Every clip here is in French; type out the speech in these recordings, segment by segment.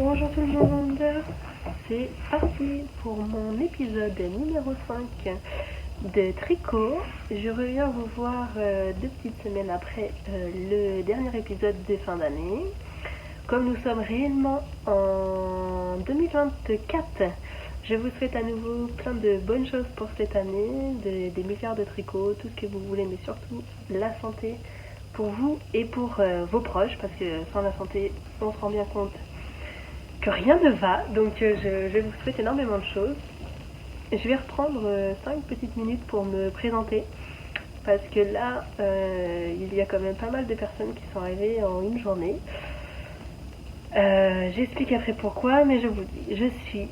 Bonjour tout le monde, c'est parti pour mon épisode numéro 5 de tricot. Je reviens vous voir 2 petites semaines après le dernier épisode de fin d'année. Comme nous sommes réellement en 2024, je vous souhaite à nouveau plein de bonnes choses pour cette année, des milliards de tricots, tout ce que vous voulez, mais surtout la santé pour vous et pour vos proches, parce que sans la santé, on se rend bien compte que rien ne va. Donc je vous souhaite énormément de choses. Je vais reprendre 5 petites minutes pour me présenter, parce que là, il y a quand même pas mal de personnes qui sont arrivées en une journée. J'explique après pourquoi, mais je vous dis, je suis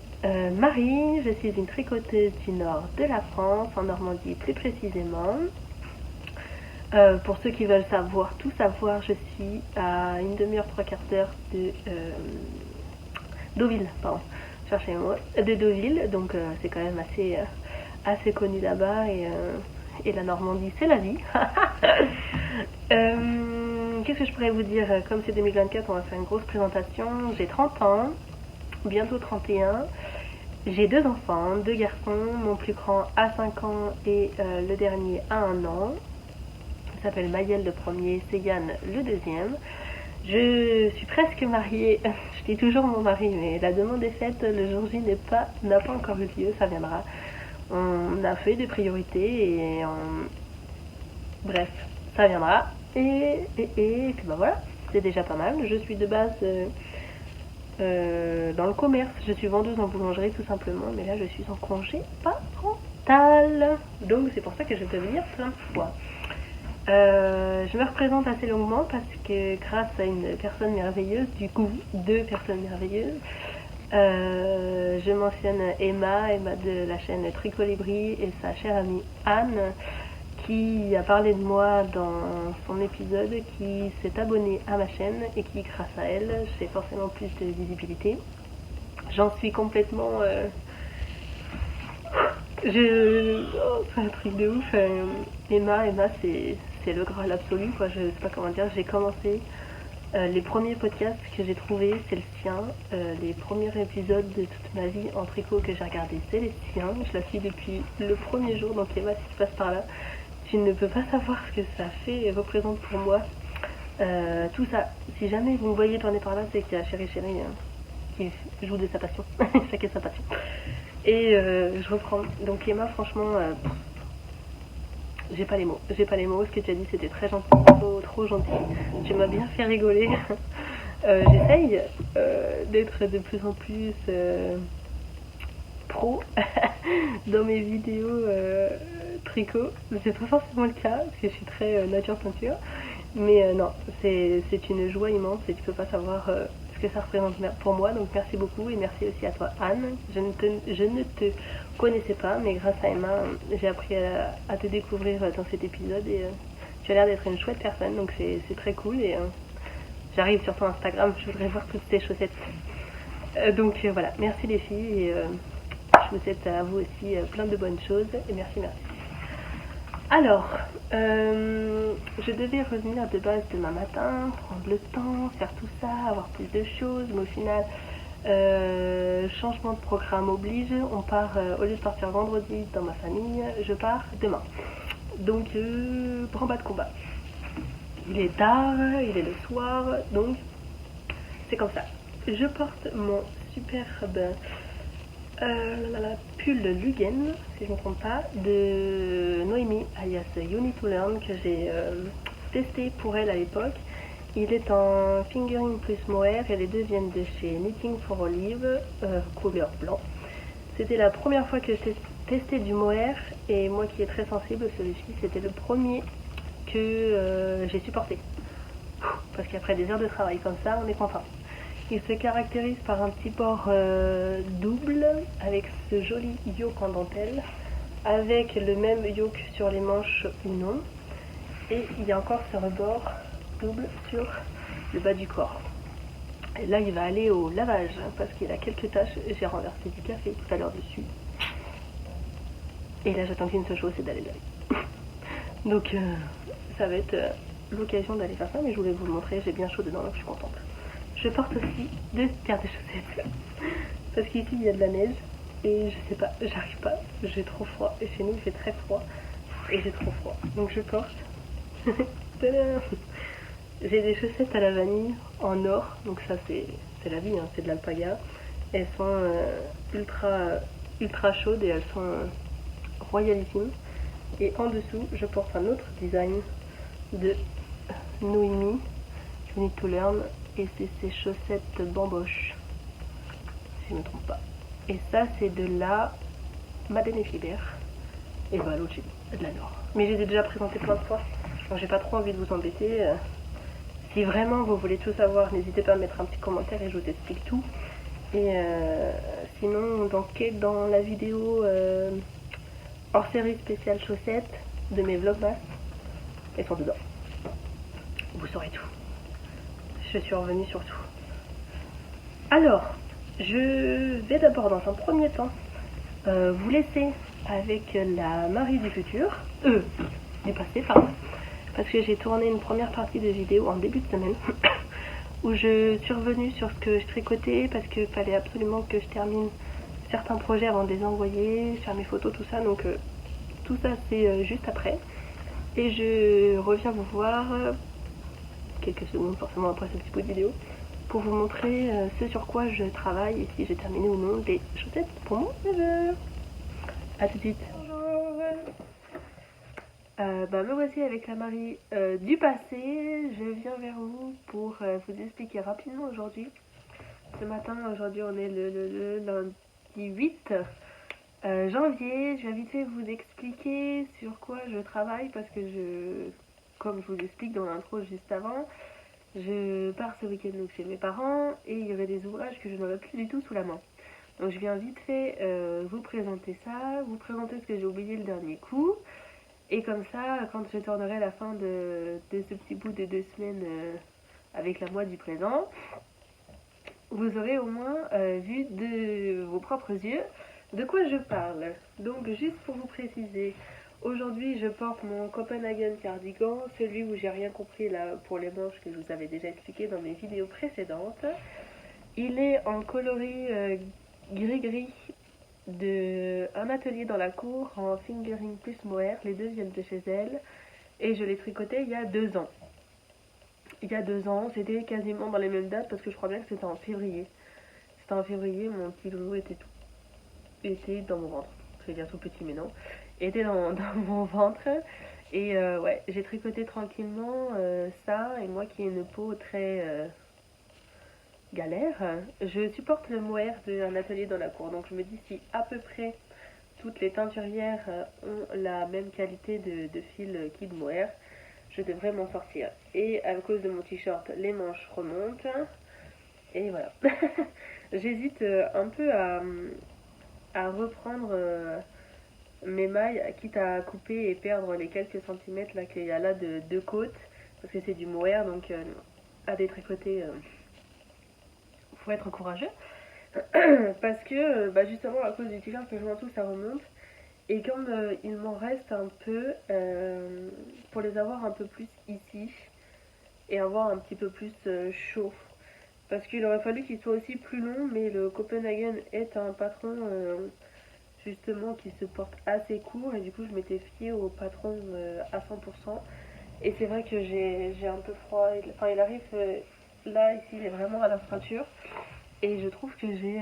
Marie, je suis une tricoteuse du nord de la France, en Normandie plus précisément. Pour ceux qui veulent tout savoir, je suis à une demi-heure, 3/4 d'heure de Deauville, pardon, cherchez moi, de Deauville, donc c'est quand même assez connu là-bas, et la Normandie, c'est la vie. Qu'est-ce que je pourrais vous dire? Comme c'est 2024, on va faire une grosse présentation. J'ai 30 ans, bientôt 31. J'ai 2 enfants, 2 garçons, mon plus grand a 5 ans et le dernier a 1 an. Il s'appelle Maël le premier, c'est Yann le deuxième. Je suis presque mariée, je dis toujours mon mari, mais la demande est faite, le jour J n'a pas encore eu lieu, ça viendra. On a fait des priorités et bref, ça viendra. Et puis bah voilà, c'est déjà pas mal. Je suis de base dans le commerce, je suis vendeuse en boulangerie tout simplement, mais là je suis en congé parental. Donc c'est pour ça que je peux venir plein de fois. Je me représente assez longuement parce que grâce à une personne merveilleuse, du coup 2 personnes merveilleuses, je mentionne Emma de la chaîne Tricolibri et sa chère amie Anne qui a parlé de moi dans son épisode, qui s'est abonnée à ma chaîne et qui grâce à elle j'ai forcément plus de visibilité. J'en suis complètement... c'est un truc de ouf. Emma c'est le graal absolu, quoi. Je sais pas comment dire. J'ai commencé les premiers podcasts que j'ai trouvés, c'est le sien. Les premiers épisodes de toute ma vie en tricot que j'ai regardé, c'est les siens. Je la suis depuis le premier jour, donc Emma, si tu passes par là, tu ne peux pas savoir ce que ça fait et représente pour moi. Tout ça, si jamais vous me voyez tourner par là, c'est qu'il y a Chéri qui joue de sa passion. Chacun sa passion. Et je reprends. Donc Emma, franchement, j'ai pas les mots. Ce que tu as dit, c'était très gentil, trop gentil. Tu m'as bien fait rigoler. J'essaye d'être de plus en plus pro dans mes vidéos tricot. C'est pas forcément le cas parce que je suis très nature peinture. Mais non, c'est une joie immense et tu peux pas savoir ce que ça représente pour moi. Donc merci beaucoup et merci aussi à toi Anne. Je ne te connaissais pas, mais grâce à Emma, j'ai appris à te découvrir dans cet épisode et tu as l'air d'être une chouette personne, donc c'est très cool et j'arrive sur ton Instagram, je voudrais voir toutes tes chaussettes. Donc voilà, merci les filles et je vous souhaite à vous aussi plein de bonnes choses et merci. Alors, je devais revenir de base demain matin, prendre le temps, faire tout ça, avoir plus de choses, mais au final, changement de programme oblige, on part, au lieu de partir vendredi dans ma famille, je pars demain. Donc, branle-bas de combat. Il est tard, il est le soir, donc c'est comme ça. Je porte mon superbe pull Lugen, si je ne me trompe pas, de Noémie alias You Need to Learn, que j'ai testé pour elle à l'époque. Il est en fingering plus mohair et les deux viennent de chez Knitting for Olive, couleur blanc. C'était la première fois que j'ai testé du mohair et moi qui est très sensible, celui-ci c'était le premier que j'ai supporté. Parce qu'après des heures de travail comme ça, on est content. Il se caractérise par un petit bord double avec ce joli yoke en dentelle, avec le même yoke sur les manches ou non. Et il y a encore ce rebord double sur le bas du corps. Et là il va aller au lavage parce qu'il a quelques taches. J'ai renversé du café tout à l'heure dessus. Et là j'attends qu'une seule chose, c'est d'aller laver. Donc ça va être l'occasion d'aller faire ça, mais je voulais vous le montrer, j'ai bien chaud dedans donc je suis contente. je porte aussi 2 paires de chaussettes. Parce qu'ici il y a de la neige. Et je sais pas, j'arrive pas, j'ai trop froid. Et chez nous il fait très froid. Et j'ai trop froid. Donc je porte. Tadam! J'ai des chaussettes à la vanille en or. Donc ça c'est la vie, hein, c'est de l'alpaga. Elles sont ultra chaudes et elles sont royalissimes. Et en dessous, je porte un autre design de Noémie, You Need to Learn, et c'est ces chaussettes bamboches, si je ne me trompe pas. Et ça, c'est de la Madeleine et Fiber. Et bah l'autre, j'ai de la Nord. Mais je les ai déjà présentés plein de fois, donc j'ai pas trop envie de vous embêter. Si vraiment vous voulez tout savoir, n'hésitez pas à mettre un petit commentaire et je vous explique tout. Et sinon, dans la vidéo hors série spéciale chaussettes de mes vlogmas, elles sont dedans. Vous saurez tout. Je suis revenue sur tout. Alors, je vais d'abord dans un premier temps vous laisser avec la Marie du futur, du passé, pardon, parce que j'ai tourné une première partie de vidéo en début de semaine où je suis revenue sur ce que je tricotais parce qu'il fallait absolument que je termine certains projets avant de les envoyer, faire mes photos, tout ça, donc tout ça c'est juste après. Et je reviens vous voir quelques secondes forcément après ce petit bout de vidéo pour vous montrer ce sur quoi je travaille et si j'ai terminé ou non des chaussettes pour mon neveu. A tout de suite. Bonjour. Me voici avec la Marie du passé. Je viens vers vous pour vous expliquer rapidement aujourd'hui. Ce matin, aujourd'hui on est le lundi 8 janvier. Je vais vite fait vous expliquer sur quoi je travaille parce que comme je vous explique dans l'intro juste avant, je pars ce week-end donc chez mes parents et il y avait des ouvrages que je n'aurais plus du tout sous la main. Donc je viens vite fait vous présenter ça, vous présenter ce que j'ai oublié le dernier coup. Et comme ça, quand je tournerai la fin de ce petit bout de 2 semaines avec la moi du présent, vous aurez au moins vu de vos propres yeux de quoi je parle. Donc juste pour vous préciser, aujourd'hui je porte mon Copenhagen cardigan, celui où j'ai rien compris là pour les manches que je vous avais déjà expliqué dans mes vidéos précédentes. Il est en coloris gris-gris de un atelier dans la cour en fingering plus mohair, les deux viennent de chez elle et je l'ai tricoté il y a 2 ans. Il y a 2 ans, c'était quasiment dans les mêmes dates parce que je crois bien que c'était en février. C'était en février, mon petit loulou était dans mon ventre. Je vais dire tout petit mais non. Était dans mon ventre et ouais, j'ai tricoté tranquillement ça et moi qui ai une peau très galère, je supporte le mohair d'un atelier dans la cour, donc je me dis si à peu près toutes les teinturières ont la même qualité de fil Kid Mohair, je devrais m'en sortir. Et à cause de mon t-shirt, les manches remontent, et voilà. J'hésite un peu à reprendre mes mailles, quitte à couper et perdre les quelques centimètres là qu'il y a là de deux côtes, parce que c'est du mohair, donc à détricoter... faut être courageux parce que justement à cause du t-shirt que je m'en trouve ça remonte et comme il m'en reste un peu pour les avoir un peu plus ici et avoir un petit peu plus chaud parce qu'il aurait fallu qu'il soit aussi plus long mais le Copenhagen est un patron justement qui se porte assez court et du coup je m'étais fiée au patron à 100% et c'est vrai que j'ai un peu froid, enfin il arrive là ici il est vraiment à la ceinture. Et je trouve que j'ai,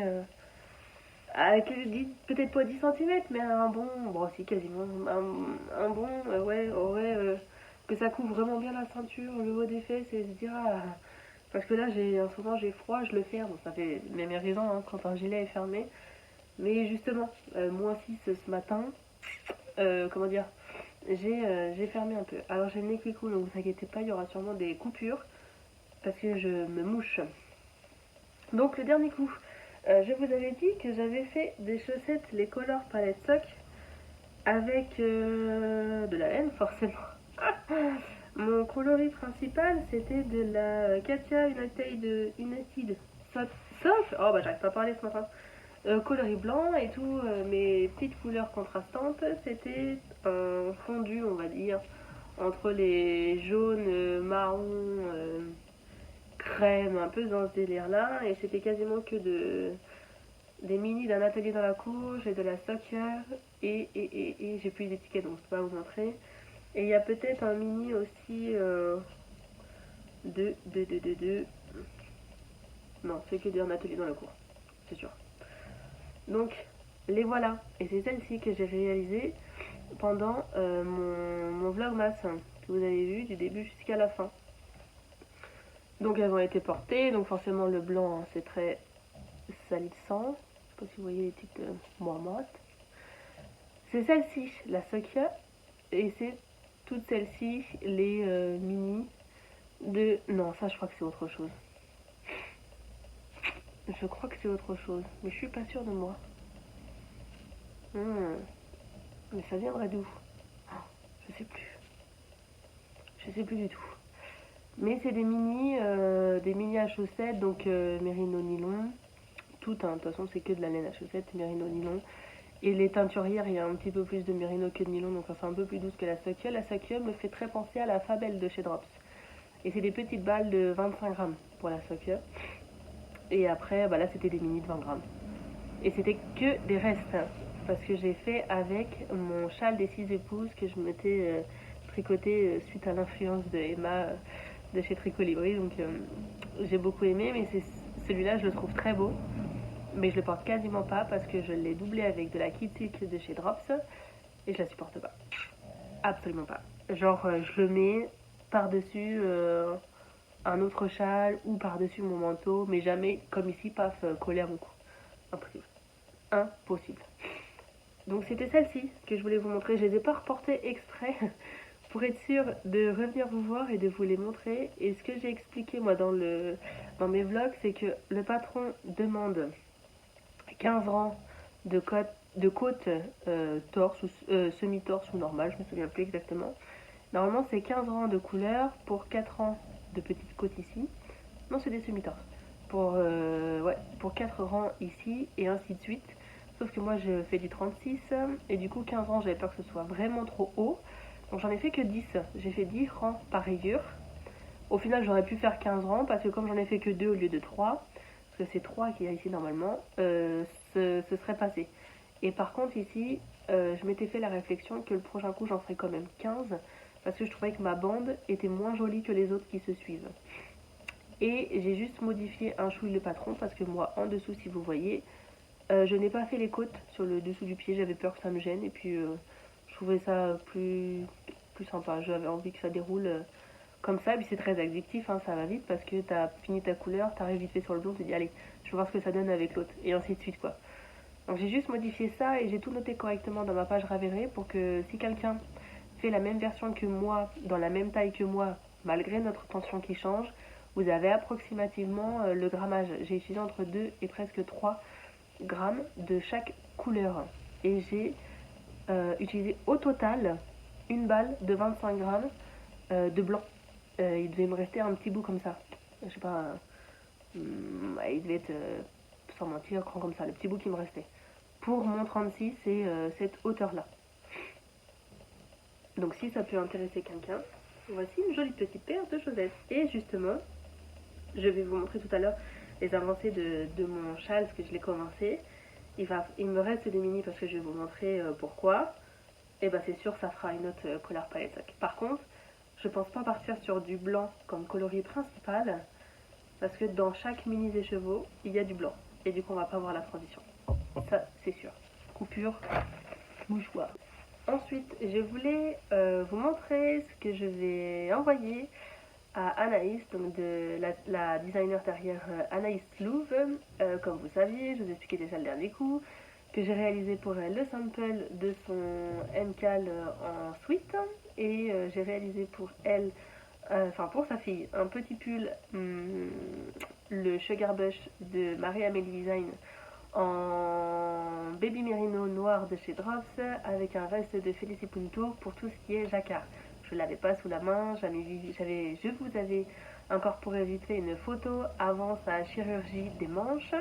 peut-être pas 10 cm, mais un bon, bon si quasiment, un bon, ouais, que ça couvre vraiment bien la ceinture, le haut des fesses, et se dire, parce que là, en ce moment j'ai froid, je le ferme, bon, ça fait mes raisons hein, quand un gilet est fermé, mais justement, moins 6 ce matin, comment dire, j'ai fermé un peu. Alors j'ai le nez qui coule, donc vous inquiétez pas, il y aura sûrement des coupures, parce que je me mouche. Donc le dernier coup, je vous avais dit que j'avais fait des chaussettes, les Color Palette Sock, avec de la laine forcément. Mon coloris principal c'était de la Katia United Soft. Oh bah j'arrive pas à parler ce matin. Coloris blanc et tout, mes petites couleurs contrastantes, c'était un fondu on va dire, entre les jaunes, marrons, crème, un peu dans ce délire là, et c'était quasiment que des mini d'un atelier dans la cour, j'ai de la Soccer, et j'ai plus d'étiquettes donc je peux pas vous montrer. Et il y a peut-être un mini aussi de. Non, c'est que d'un atelier dans la cour, c'est sûr. Donc, les voilà. Et c'est celle-ci que j'ai réalisée pendant mon vlogmas que vous avez vu du début jusqu'à la fin. Donc elles ont été portées, donc forcément le blanc hein, c'est très salissant. Je sais pas si vous voyez les petites marmottes. C'est celle-ci, la Sokia, et c'est toutes celles-ci, les mini de... Non, ça je crois que c'est autre chose. Je crois que c'est autre chose, mais je suis pas sûre de moi. Mais ça viendrait d'où? Je sais plus. Je sais plus du tout. Mais c'est des mini à chaussettes, donc mérino nylon. Tout, hein, de toute façon c'est que de la laine à chaussettes, mérino nylon. Et les teinturières, il y a un petit peu plus de mérino que de nylon, donc c'est un peu plus douce que la Sokia. La Sokia me fait très penser à la Fabelle de chez Drops. Et c'est des petites balles de 25 grammes pour la Sokia. Et après, bah là c'était des mini de 20 grammes. Et c'était que des restes, hein, parce que j'ai fait avec mon châle des 6 épouses que je m'étais tricoté suite à l'influence de Emma de chez Tricolibri. Donc j'ai beaucoup aimé, mais celui-là je le trouve très beau. Mais je le porte quasiment pas parce que je l'ai doublé avec de la Kid Silk de chez Drops et je la supporte pas. Absolument pas. Genre je le mets par-dessus un autre châle ou par-dessus mon manteau, mais jamais comme ici, paf, collé à mon cou. Impossible. Impossible. Donc c'était celle-ci que je voulais vous montrer. Je les ai pas reportées exprès pour être sûre de revenir vous voir et de vous les montrer. Et ce que j'ai expliqué moi dans mes vlogs, c'est que le patron demande 15 rangs de côte torse ou semi-torse ou normal, je me souviens plus exactement. Normalement c'est 15 rangs de couleurs pour 4 rangs de petites côtes ici. Non, c'est des semi-torses. Pour 4 rangs ici et ainsi de suite. Sauf que moi je fais du 36 et du coup 15 rangs j'avais peur que ce soit vraiment trop haut. Donc j'en ai fait que 10. J'ai fait 10 rangs par rayure. Au final j'aurais pu faire 15 rangs parce que comme j'en ai fait que 2 au lieu de 3, parce que c'est 3 qu'il y a ici normalement, ce serait passé. Et par contre ici, je m'étais fait la réflexion que le prochain coup j'en ferais quand même 15 parce que je trouvais que ma bande était moins jolie que les autres qui se suivent. Et j'ai juste modifié un chouille le patron parce que moi en dessous si vous voyez, je n'ai pas fait les côtes sur le dessous du pied, j'avais peur que ça me gêne et puis je trouvais ça plus sympa, j'avais envie que ça déroule comme ça, et puis c'est très addictif, hein, ça va vite parce que t'as fini ta couleur, t'arrives vite fait sur le blond, tu te dis allez, je vais voir ce que ça donne avec l'autre, et ainsi de suite quoi. Donc j'ai juste modifié ça et j'ai tout noté correctement dans ma page Ravelry pour que si quelqu'un fait la même version que moi, dans la même taille que moi, malgré notre tension qui change, vous avez approximativement le grammage. J'ai utilisé entre 2 et presque 3 grammes de chaque couleur. Et j'ai utilisé au total une balle de 25 grammes de blanc. Il devait me rester un petit bout comme ça. Je sais pas. Il devait être, sans mentir, grand comme ça, le petit bout qui me restait. Pour mon 36, c'est cette hauteur-là. Donc si ça peut intéresser quelqu'un, voici une jolie petite paire de chaussettes. Et justement, je vais vous montrer tout à l'heure les avancées de mon châle, parce que je l'ai commencé. Il me reste des mini parce que je vais vous montrer pourquoi. Et bah c'est sûr, ça fera une autre Polar Palette. Par contre, je pense pas partir sur du blanc comme coloris principal, parce que dans chaque mini des chevaux, il y a du blanc. Et du coup, on va pas voir la transition. Ça, c'est sûr. Coupure, mouchoir. Ensuite, je voulais vous montrer ce que je vais envoyer à Anaïs, donc de la designer derrière Anaïs Louvre. Comme vous saviez, je vous ai expliqué déjà le dernier coup, que j'ai réalisé pour elle le sample de son MCAL en sweat. Et j'ai réalisé pour elle, pour sa fille, un petit pull, le Sugar Bush de Marie-Amélie Design en baby merino noir de chez Drops avec un reste de Félicie Punto pour tout ce qui est jacquard. Je ne l'avais pas sous la main, je vous avais incorporé vite fait une photo avant sa chirurgie des manches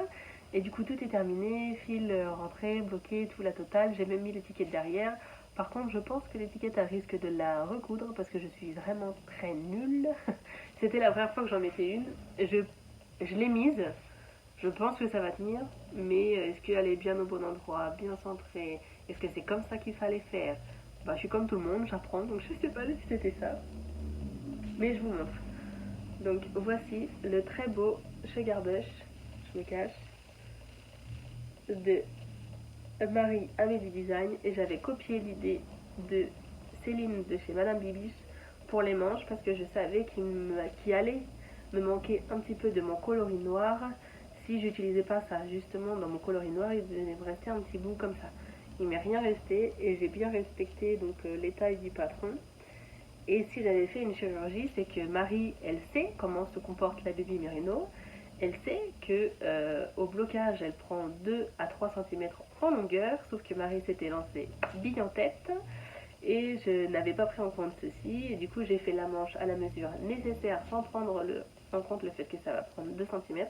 et du coup tout est terminé, fil rentré, bloqué, tout la totale, j'ai même mis l'étiquette derrière Par contre, je pense que l'étiquette a risque de la recoudre parce que je suis vraiment très nulle. C'était la première fois que j'en mettais une. Je l'ai mise. Je pense que ça va tenir. Mais est-ce qu'elle est bien au bon endroit, bien centrée? Est-ce que c'est comme ça qu'il fallait faire? Bah, je suis comme tout le monde, j'apprends. Donc je sais pas si c'était ça. Mais je vous montre. Donc voici le très beau Sugar Bush. Je me cache. De Marie Amélie Design. Et j'avais copié l'idée de Céline de chez Madame Bibiche pour les manches parce que je savais qu'il allait me manquer un petit peu de mon coloris noir si j'utilisais pas ça. Justement, dans mon coloris noir, il devait me rester un petit bout comme ça. Il m'est rien resté et j'ai bien respecté donc les tailles du patron. Et si j'avais fait une chirurgie, c'est que Marie, elle sait comment se comporte la baby Merino. Elle sait que au blocage, elle prend 2 à 3 cm en longueur, sauf que Marie s'était lancée bille en tête et je n'avais pas pris en compte ceci. Et du coup, j'ai fait la manche à la mesure nécessaire sans prendre en compte le fait que ça va prendre 2 cm.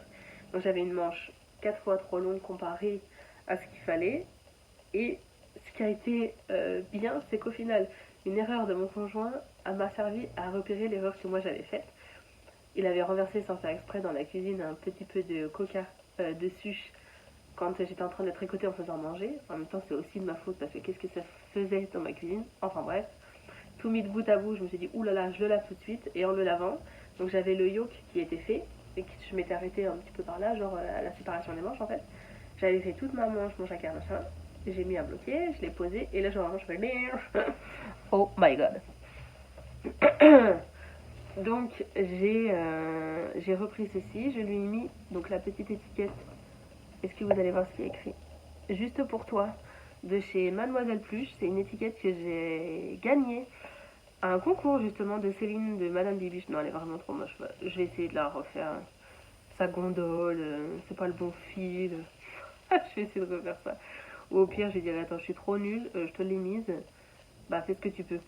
Donc j'avais une manche 4 fois trop longue comparée à ce qu'il fallait. Et ce qui a été bien, c'est qu'au final, une erreur de mon conjoint m'a servi à repérer l'erreur que moi j'avais faite. Il avait renversé sans faire exprès dans la cuisine un petit peu de coca dessus quand j'étais en train de tricoter en faisant manger. En même temps, c'est aussi de ma faute parce que qu'est-ce que ça faisait dans ma cuisine? Enfin bref, tout mis de bout à bout, je me suis dit oulala, je le lave tout de suite. Et en le lavant, donc j'avais le yolk qui était fait et que je m'étais arrêtée un petit peu par là, genre à la séparation des manches en fait. J'avais fait toute ma manche, mon chacun machin. J'ai mis à bloquer, je l'ai posé et là genre vraiment je fais oh my god. Donc j'ai repris ceci, je lui ai mis donc la petite étiquette. Est-ce que vous allez voir ce qui est écrit? Juste pour toi, de chez Mademoiselle Pluche. C'est une étiquette que j'ai gagnée à un concours justement de Céline de Madame Bibiche. Non, elle est vraiment trop moche. Je vais essayer de la refaire. Sa gondole, c'est pas le bon fil. Je vais essayer de refaire ça. Ou au pire, je dirais attends, je suis trop nulle, je te l'ai mise. Bah, fais ce que tu peux.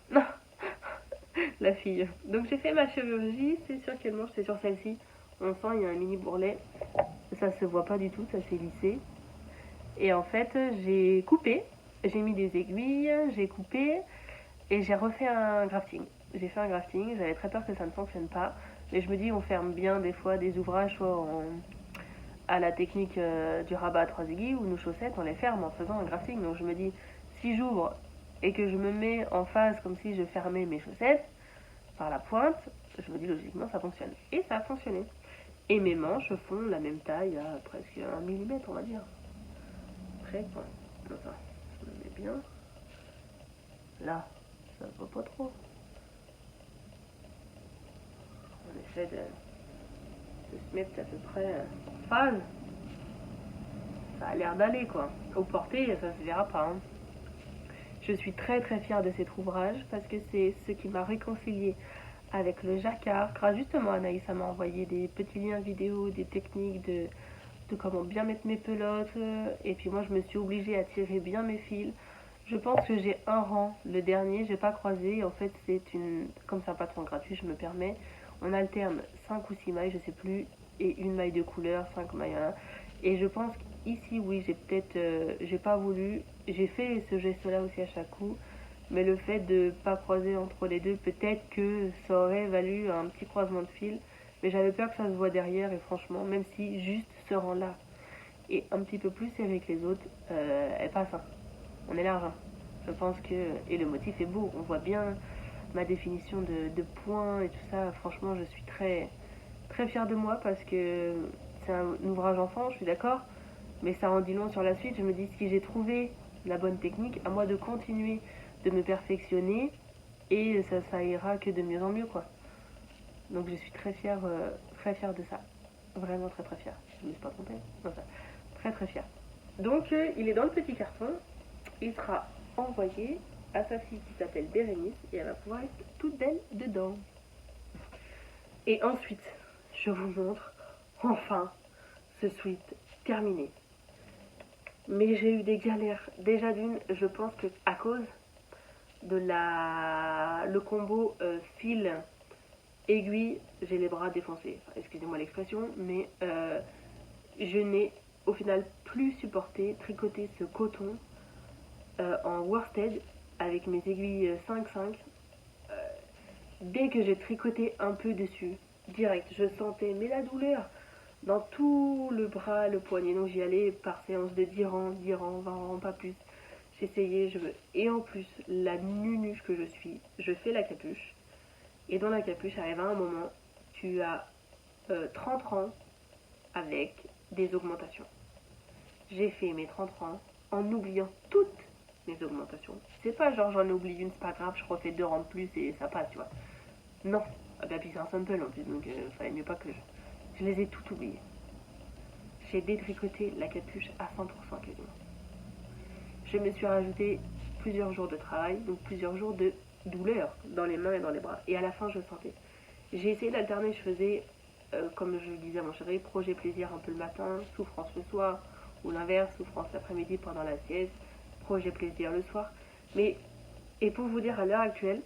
La fille. Donc j'ai fait ma chirurgie, c'est sur quelle manche? C'est sur celle-ci. On sent, il y a un mini bourrelet. Ça se voit pas du tout, ça s'est lissé. Et en fait, j'ai coupé, j'ai mis des aiguilles, j'ai coupé et j'ai refait un grafting. J'ai fait un grafting, j'avais très peur que ça ne fonctionne pas. Mais je me dis, on ferme bien des fois des ouvrages, soit à la technique du rabat à 3 aiguilles, ou nos chaussettes, on les ferme en faisant un grafting. Donc je me dis, si j'ouvre et que je me mets en face comme si je fermais mes chaussettes par la pointe, je me dis logiquement ça fonctionne. Et ça a fonctionné. Et mes manches font la même taille à presque 1 millimètre, on va dire. Après, quoi. Enfin, je me mets bien. Là, ça va pas trop. On essaie de se mettre à peu près en phase. Ça a l'air d'aller, quoi. Au porté, ça se verra pas. Hein. Je suis très très fière de cet ouvrage parce que c'est ce qui m'a réconciliée avec le jacquard. Grâce justement, Anaïs m'a envoyé des petits liens vidéo, des techniques de comment bien mettre mes pelotes. Et puis moi, je me suis obligée à tirer bien mes fils. Je pense que j'ai un rang, le dernier, j'ai pas croisé. En fait, c'est une, comme c'est un patron gratuit, je me permets. On alterne 5 ou 6 mailles, je sais plus, et une maille de couleur, 5 mailles. Hein. Et je pense qu'ici, oui, j'ai peut-être, j'ai pas voulu, j'ai fait ce geste-là aussi à chaque coup. Mais le fait de pas croiser entre les deux, peut-être que ça aurait valu un petit croisement de fil. Mais j'avais peur que ça se voit derrière et franchement, même si juste ce rang-là est un petit peu plus serré que les autres, elle passe. Hein. On est large. Hein. Je pense que... Et le motif est beau. On voit bien ma définition de points et tout ça. Franchement, je suis très, très fière de moi parce que c'est un ouvrage enfant, je suis d'accord. Mais ça en dit long sur la suite. Je me dis, si j'ai trouvé la bonne technique, à moi de continuer de me perfectionner et ça ira que de mieux en mieux, quoi. Donc je suis très fière de ça. Vraiment très très fière. Je ne me suis pas trompée. Non, ça. Très très fière. Donc il est dans le petit carton. Il sera envoyé à sa fille qui s'appelle Bérénice et elle va pouvoir être toute belle dedans. Et ensuite, je vous montre enfin ce sweat terminé. Mais j'ai eu des galères. Déjà d'une, je pense que à cause de le combo fil aiguille, j'ai les bras défoncés. Enfin, excusez-moi l'expression, mais je n'ai au final plus supporté tricoter ce coton en worsted avec mes aiguilles 5-5. Dès que j'ai tricoté un peu dessus, direct, je sentais mais la douleur dans tout le bras, le poignet. Donc j'y allais par séance de 10 rangs, 20 rangs, pas plus. J'essayais, et en plus, la nunuche que je suis, je fais la capuche. Et dans la capuche, arrive à un moment, tu as 30 rangs avec des augmentations. J'ai fait mes 30 rangs en oubliant toutes mes augmentations. C'est pas genre j'en oublie une, c'est pas grave, je refais 2 rangs de plus et ça passe, tu vois. Non. Ah bah puis c'est un sample en plus, donc fallait mieux pas que je les ai toutes oubliées. J'ai détricoté la capuche à 100% quasiment. Je me suis rajouté plusieurs jours de travail, donc plusieurs jours de douleur dans les mains et dans les bras. Et à la fin, je sentais. J'ai essayé d'alterner, je faisais, comme je le disais à mon chéri, projet plaisir un peu le matin, souffrance le soir, ou l'inverse, souffrance l'après-midi pendant la sieste, projet plaisir le soir. Mais, et pour vous dire, à l'heure actuelle,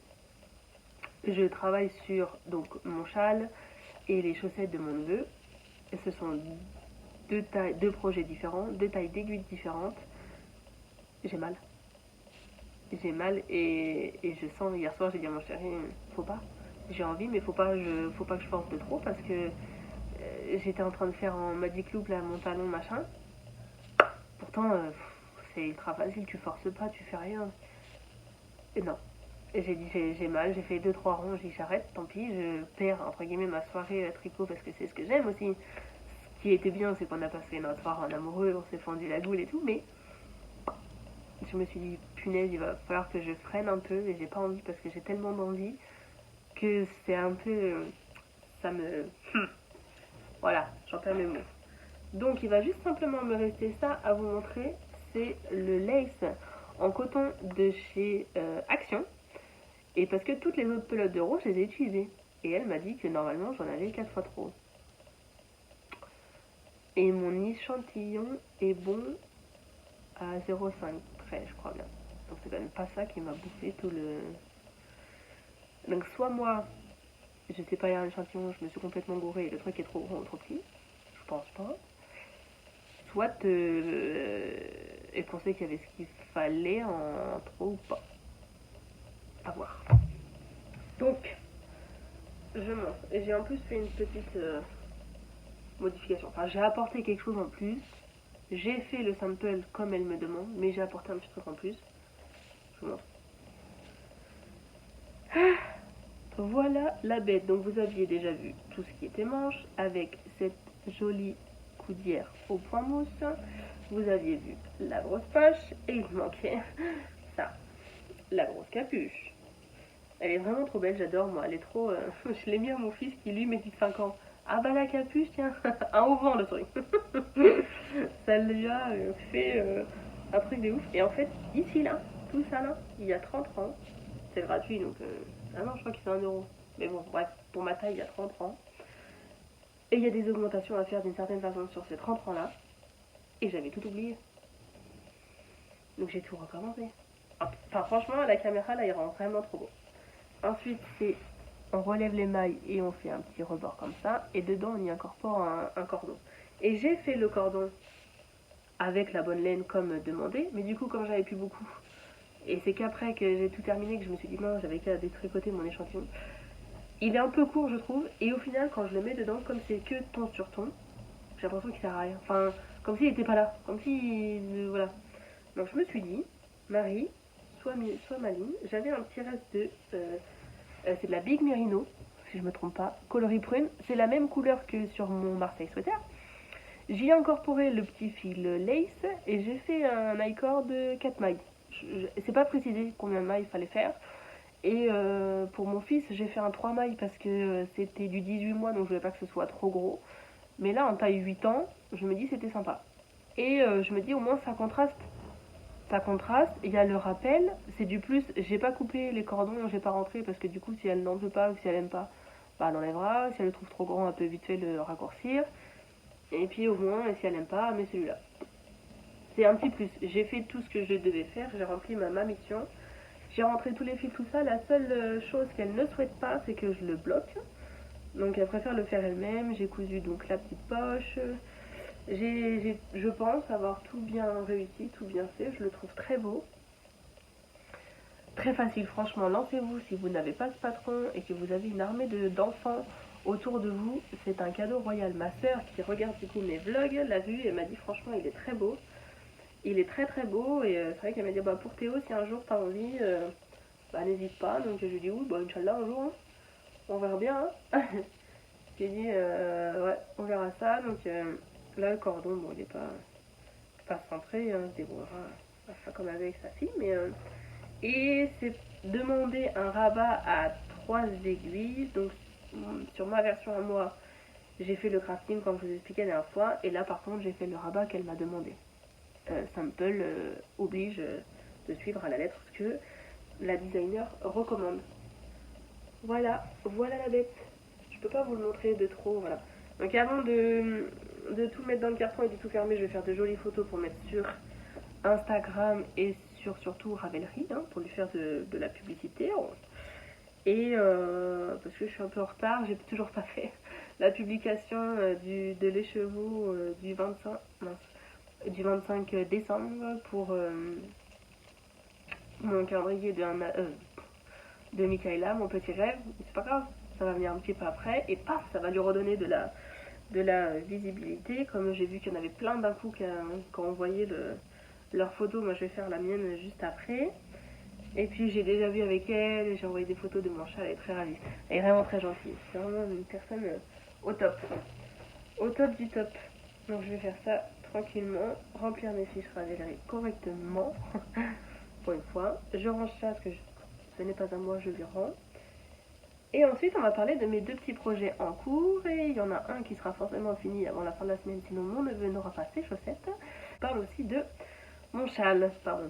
je travaille sur donc mon châle et les chaussettes de mon neveu. Et ce sont deux projets différents, 2 tailles d'aiguilles différentes. J'ai mal. J'ai mal et je sens, hier soir j'ai dit à mon chéri, faut pas. J'ai envie mais faut pas que je force de trop parce que j'étais en train de faire en Magic Loop là, mon talon machin. Pourtant c'est ultra facile, tu forces pas, tu fais rien. Et non. Et j'ai dit j'ai mal, j'ai fait 2-3 ronds, j'ai dit j'arrête, tant pis, je perds entre guillemets ma soirée à tricot parce que c'est ce que j'aime aussi. Ce qui était bien c'est qu'on a passé notre soir en amoureux, on s'est fendu la goule et tout, mais je me suis dit punaise il va falloir que je freine un peu et j'ai pas envie parce que j'ai tellement d'envie que c'est un peu ça me voilà j'en perds mes mots. Donc il va juste simplement me rester ça à vous montrer, c'est le lace en coton de chez Action, et parce que toutes les autres pelotes de rose je les ai utilisées et elle m'a dit que normalement j'en avais 4 fois trop et mon échantillon est bon à 0,5 près je crois bien, donc c'est quand même pas ça qui m'a bouffé tout le. Donc soit moi, je sais pas lire l'échantillon, je me suis complètement gourée et le truc est trop gros ou trop petit, je pense pas. Soit elle pensait qu'il y avait ce qu'il fallait en trop ou pas. À voir. Donc, je monte. Et j'ai en plus fait une petite modification. Enfin, j'ai apporté quelque chose en plus. J'ai fait le sample comme elle me demande, mais j'ai apporté un petit truc en plus. Je vous montre. Voilà la bête. Donc vous aviez déjà vu tout ce qui était manche avec cette jolie coudière au point mousse. Vous aviez vu la grosse poche et il manquait ça, la grosse capuche. Elle est vraiment trop belle, j'adore moi, elle est trop. Je l'ai mis à mon fils qui lui met 5 ans. Ah bah la capuche, tiens, un au vent le truc. Ça lui a fait un truc de ouf. Et en fait, ici là, tout ça là, il y a 30 ans. C'est gratuit donc. Ah non, je crois qu'il fait 1€. Mais bon, bref, pour ma taille, il y a 30 ans. Et il y a des augmentations à faire d'une certaine façon sur ces 30 ans là. Et j'avais tout oublié. Donc j'ai tout recommencé. Enfin, franchement, la caméra là, il rend vraiment trop beau. Ensuite, c'est on relève les mailles et on fait un petit rebord comme ça. Et dedans, on y incorpore un cordon. Et j'ai fait le cordon avec la bonne laine comme demandé. Mais du coup, comme j'avais plus beaucoup, et c'est qu'après que j'ai tout terminé que je me suis dit non, j'avais qu'à détricoter mon échantillon. Il est un peu court, je trouve. Et au final, quand je le mets dedans, comme c'est que ton sur ton, j'ai l'impression qu'il sert à rien. Enfin, comme s'il était pas là. Comme si. Voilà. Donc je me suis dit, Marie, sois maligne. J'avais un petit reste de. C'est de la Big Merino, si je me trompe pas, coloris prune. C'est la même couleur que sur mon Marseille sweater. J'y ai incorporé le petit fil lace et j'ai fait un I-cord de 4 mailles. C'est pas précisé combien de mailles il fallait faire. Et pour mon fils, j'ai fait un 3 mailles parce que c'était du 18 mois, donc je voulais pas que ce soit trop gros. Mais là, en taille 8 ans, je me dis c'était sympa. Et je me dis au moins ça contraste. Ça contraste, il y a le rappel, c'est du plus, j'ai pas coupé les cordons, j'ai pas rentré parce que du coup si elle n'en veut pas ou si elle aime pas, bah elle enlèvera, si elle le trouve trop grand, elle peut vite fait le raccourcir. Et puis au moins, si elle aime pas, mais celui-là. C'est un petit plus, j'ai fait tout ce que je devais faire, j'ai rempli ma mission, j'ai rentré tous les fils, tout ça, la seule chose qu'elle ne souhaite pas, c'est que je le bloque. Donc elle préfère le faire elle-même, j'ai cousu donc la petite poche. Je pense avoir tout bien réussi, tout bien fait, je le trouve très beau. Très facile, franchement, lancez-vous si vous n'avez pas de patron et que vous avez une armée d'enfants autour de vous, c'est un cadeau royal. Ma soeur qui regarde du coup mes vlogs l'a vu et m'a dit franchement il est très beau. Il est très très beau et c'est vrai qu'elle m'a dit bah pour Théo si un jour t'as envie, bah n'hésite pas. Donc je lui ai dit oui bah Inch'Allah un jour, hein. On verra bien. Hein. J'ai dit ouais on verra ça. Donc là le cordon bon il est pas centré, hein, il se débrouillera à faire comme avec sa fille mais... et c'est demander un rabat à 3 aiguilles. Donc sur ma version à moi, j'ai fait le crafting comme je vous expliquais la dernière fois. Et là par contre j'ai fait le rabat qu'elle m'a demandé. Sample oblige de suivre à la lettre ce que la designer recommande. Voilà, voilà la bête. Je peux pas vous le montrer de trop, voilà. Donc avant de tout mettre dans le carton et de tout fermer, je vais faire de jolies photos pour mettre sur Instagram et surtout Ravelry, hein, pour lui faire de la publicité. Et parce que je suis un peu en retard, j'ai toujours pas fait la publication de l'écheveau du 25 décembre pour mon calendrier de Michaela, mon petit rêve. C'est pas grave, ça va venir un petit peu après et paf, ça va lui redonner de la visibilité. Comme j'ai vu qu'il y en avait plein d'un coup qui ont envoyé leurs photos, moi je vais faire la mienne juste après. Et puis j'ai déjà vu avec elle, j'ai envoyé des photos de mon chat, elle est très ravie. Elle est vraiment très gentille, c'est vraiment une personne au top. Au top du top. Donc je vais faire ça tranquillement, remplir mes fiches Ravelry correctement. Pour une fois. Je range ça parce que ce n'est pas à moi, je lui rends. Et ensuite on va parler de mes deux petits projets en cours. Et il y en a un qui sera forcément fini avant la fin de la semaine, sinon mon neveu n'aura pas ses chaussettes. Je parle aussi de mon châle, pardon.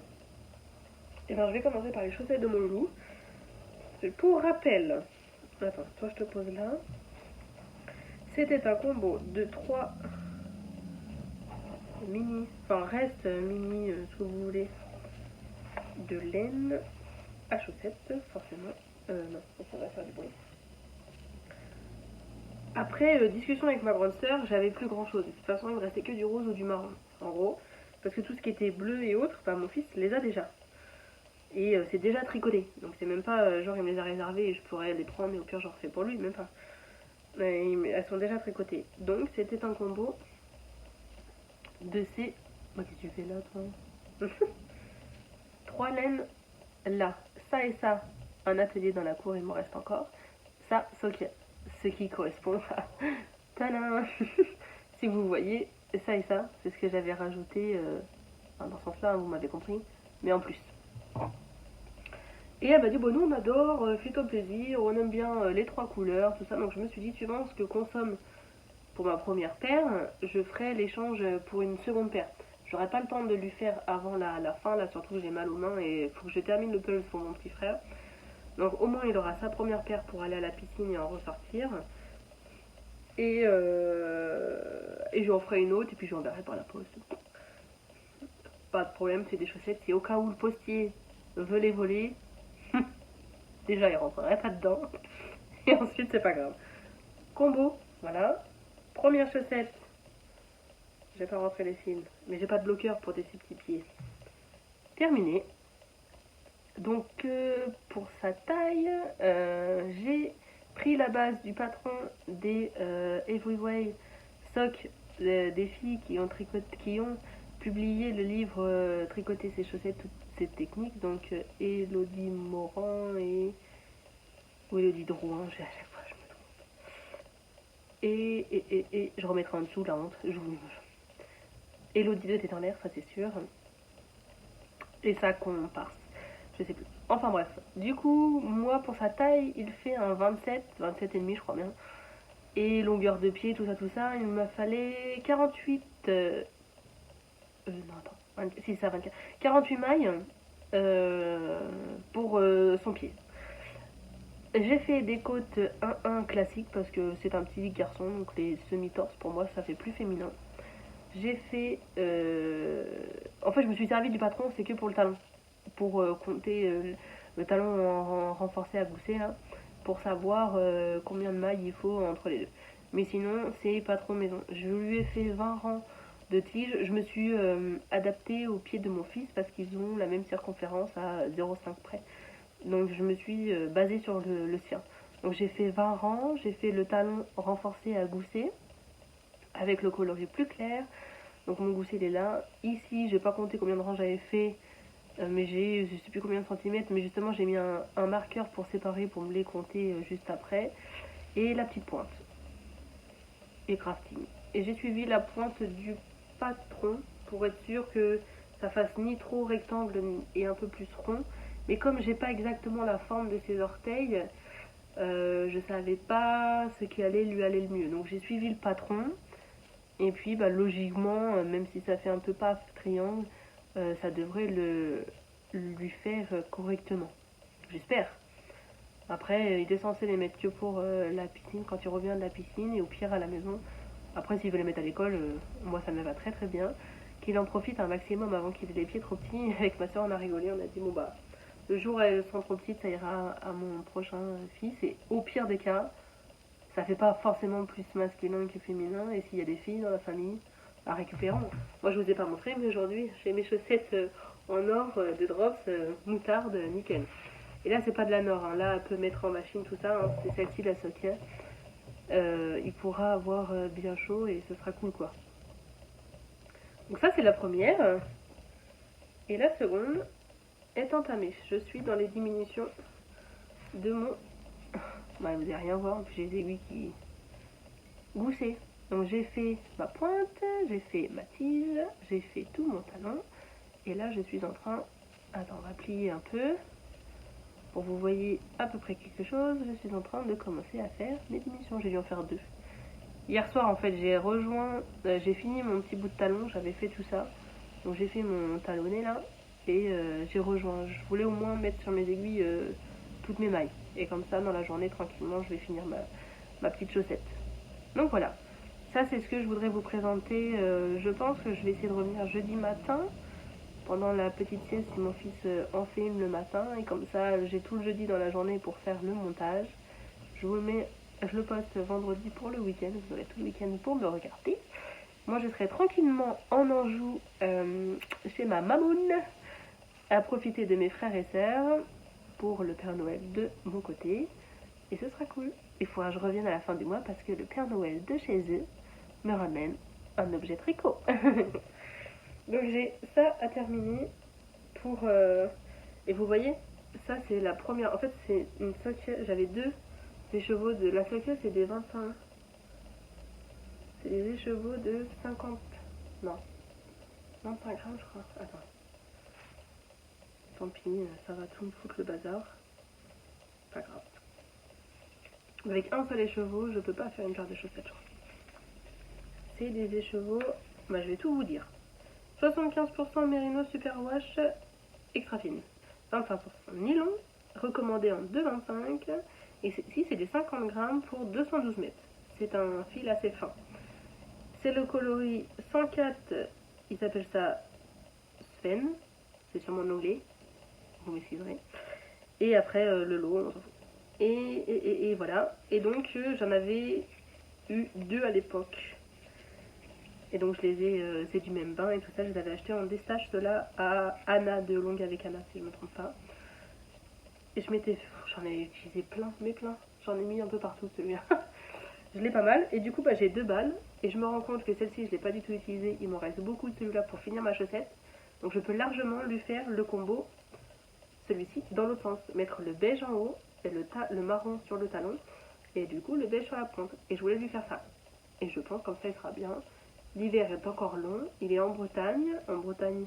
Et bien je vais commencer par les chaussettes de mon loup. Pour rappel, attends, toi je te pose là. C'était un combo de 3 mini, enfin reste mini, ce que vous voulez, de laine à chaussettes, forcément. Non, ça va faire du bruit. Après discussion avec ma grande sœur, j'avais plus grand chose. De toute façon, il me restait que du rose ou du marron, en gros. Parce que tout ce qui était bleu et autres, bah, mon fils les a déjà. Et c'est déjà tricoté. Donc c'est même pas genre il me les a réservés et je pourrais les prendre et au pire j'en refais pour lui, même pas. Elles sont déjà tricotées. Donc c'était un combo de ces... Oh, qu'est-ce que tu fais là toi? 3 laines là. Ça et ça, un atelier dans la cour, il m'en reste encore. Ça, ce qui correspond à... Tadam. Si vous voyez, ça et ça, c'est ce que j'avais rajouté dans ce sens-là, vous m'avez compris, mais en plus. Et elle m'a dit, bon, nous on adore, fais-toi plaisir, on aime bien les 3 couleurs, tout ça. Donc je me suis dit, suivant ce que consomme pour ma première paire, je ferai l'échange pour une seconde paire. J'aurai pas le temps de lui faire avant la fin, là surtout que j'ai mal aux mains et il faut que je termine le puzzle pour mon petit frère. Donc au moins il aura sa première paire pour aller à la piscine et en ressortir. Et je lui en ferai une autre et puis je lui enverrai par la poste. Pas de problème, c'est des chaussettes, c'est au cas où le postier veut les voler. Déjà il rentrerait pas dedans. Et ensuite c'est pas grave. Combo, voilà. Première chaussette. Je vais pas rentrer les fils, mais j'ai pas de bloqueur pour des petits pieds. Terminé. Donc pour sa taille, j'ai pris la base du patron des Everyway Sock des filles qui ont publié le livre Tricoter ses chaussettes, toutes ces techniques. Donc Elodie Morand et... ou Elodie Drouin, à chaque fois je me trompe. Et je remettrai en dessous la honte, je vous... Elodie 2 est en l'air, ça c'est sûr. Et ça comparse. Je sais plus. Enfin bref. Du coup, moi pour sa taille, il fait un 27 et demi je crois bien. Et longueur de pied, tout ça, il me fallait 48... non attends, si ça 24. 48 mailles pour son pied. J'ai fait des côtes 1-1 classiques parce que c'est un petit garçon, donc les semi-torses pour moi ça fait plus féminin. J'ai fait... En fait je me suis servi du patron, c'est que pour le talon. Pour compter le talon renforcé à gousset là, pour savoir combien de mailles il faut entre les deux. Mais sinon c'est patron maison. Je lui ai fait 20 rangs de tiges. Je me suis adaptée au pied de mon fils parce qu'ils ont la même circonférence à 0,5 près. Donc je me suis basée sur le sien. Donc j'ai fait 20 rangs, j'ai fait le talon renforcé à gousset avec le coloris plus clair. Donc mon gousset il est là. Ici, j'ai pas compté combien de rangs j'avais fait, mais je sais plus combien de centimètres, mais justement j'ai mis un marqueur pour séparer, pour me les compter juste après. Et la petite pointe. Et crafting. Et j'ai suivi la pointe du patron pour être sûr que ça fasse ni trop rectangle et un peu plus rond. Mais comme j'ai pas exactement la forme de ses orteils, je savais pas ce qui allait lui aller le mieux. Donc j'ai suivi le patron. Et puis bah, logiquement, même si ça fait un peu pas triangle, ça devrait lui faire correctement. J'espère. Après, il est censé les mettre que pour la piscine, quand il revient de la piscine, et au pire à la maison. Après, s'il veut les mettre à l'école, moi ça me va très très bien. Qu'il en profite un maximum avant qu'il ait les pieds trop petits. Avec ma soeur, on a rigolé, on a dit bon bah, le jour où elles sont trop petites, ça ira à mon prochain fils. Et au pire des cas, ça fait pas forcément plus masculin que féminin. Et s'il y a des filles dans la famille, bah, récupérons. Moi, je vous ai pas montré, mais aujourd'hui, j'ai mes chaussettes en or de drops, moutarde, nickel. Et là, c'est pas de la Nord, hein. Là, elle peut mettre en machine tout ça, hein. C'est celle-ci, la Sokia. Il pourra avoir bien chaud et ce sera cool, quoi. Donc ça, c'est la première. Et la seconde est entamée. Je suis dans les diminutions de mon... Bah, vous n'allez rien voir, j'ai les aiguilles qui goussaient. Donc j'ai fait ma pointe, j'ai fait ma tige, j'ai fait tout mon talon. Et là, je suis en train... Attends, on va plier un peu. Pour que vous voyez à peu près quelque chose, je suis en train de commencer à faire mes diminutions. J'ai dû en faire 2. Hier soir, en fait, j'ai fini mon petit bout de talon, j'avais fait tout ça. Donc j'ai fait mon talonnet là, et j'ai rejoint. Je voulais au moins mettre sur mes aiguilles toutes mes mailles. Et comme ça, dans la journée, tranquillement, je vais finir ma petite chaussette. Donc voilà, ça c'est ce que je voudrais vous présenter. Je pense que je vais essayer de revenir jeudi matin, pendant la petite sieste, si mon fils en filme le matin. Et comme ça, j'ai tout le jeudi dans la journée pour faire le montage. Je le poste vendredi pour le week-end. Vous aurez tout le week-end pour me regarder. Moi, je serai tranquillement en Anjou chez ma mamoune à profiter de mes frères et sœurs pour le Père Noël de mon côté. Et ce sera cool. Il faudra que je revienne à la fin du mois parce que le Père Noël de chez eux me ramène un objet tricot. Donc j'ai ça à terminer pour... Et vous voyez, ça c'est la première... En fait c'est une Sokia, j'avais deux écheveaux de... La Sokia c'est des 25... C'est des écheveaux de 50... Non, 25 grammes je crois. Attends. Tant pis, ça va tout me foutre le bazar. Pas grave. Avec un seul écheveau, je peux pas faire une paire de chaussettes, je crois. C'est des écheveaux... Bah je vais tout vous dire. 75% mérino superwash extra fine. 25% nylon, recommandé en 2,25. Et ici, c'est des 50 grammes pour 212 mètres. C'est un fil assez fin. C'est le coloris 104, il s'appelle ça Sven. C'est sûrement en anglais, vous m'excuserez. Et après, le lot, on s'en fout. Et voilà. Et donc, j'en avais eu 2 à l'époque. Et donc je les ai, c'est du même bain et tout ça, je les avais achetés en déstache, ceux-là, à Anna de Longue avec Anna, si je ne me trompe pas. Et j'en ai utilisé plein, mais plein. J'en ai mis un peu partout celui-là. Je l'ai pas mal, et du coup bah, j'ai 2 balles, et je me rends compte que celle-ci je l'ai pas du tout utilisée, il m'en reste beaucoup de celui-là pour finir ma chaussette. Donc je peux largement lui faire le combo, celui-ci, dans l'autre sens. Mettre le beige en haut, et le marron sur le talon, et du coup le beige sur la pointe. Et je voulais lui faire ça. Et je pense comme ça il sera bien. L'hiver est encore long, il est en Bretagne. En Bretagne,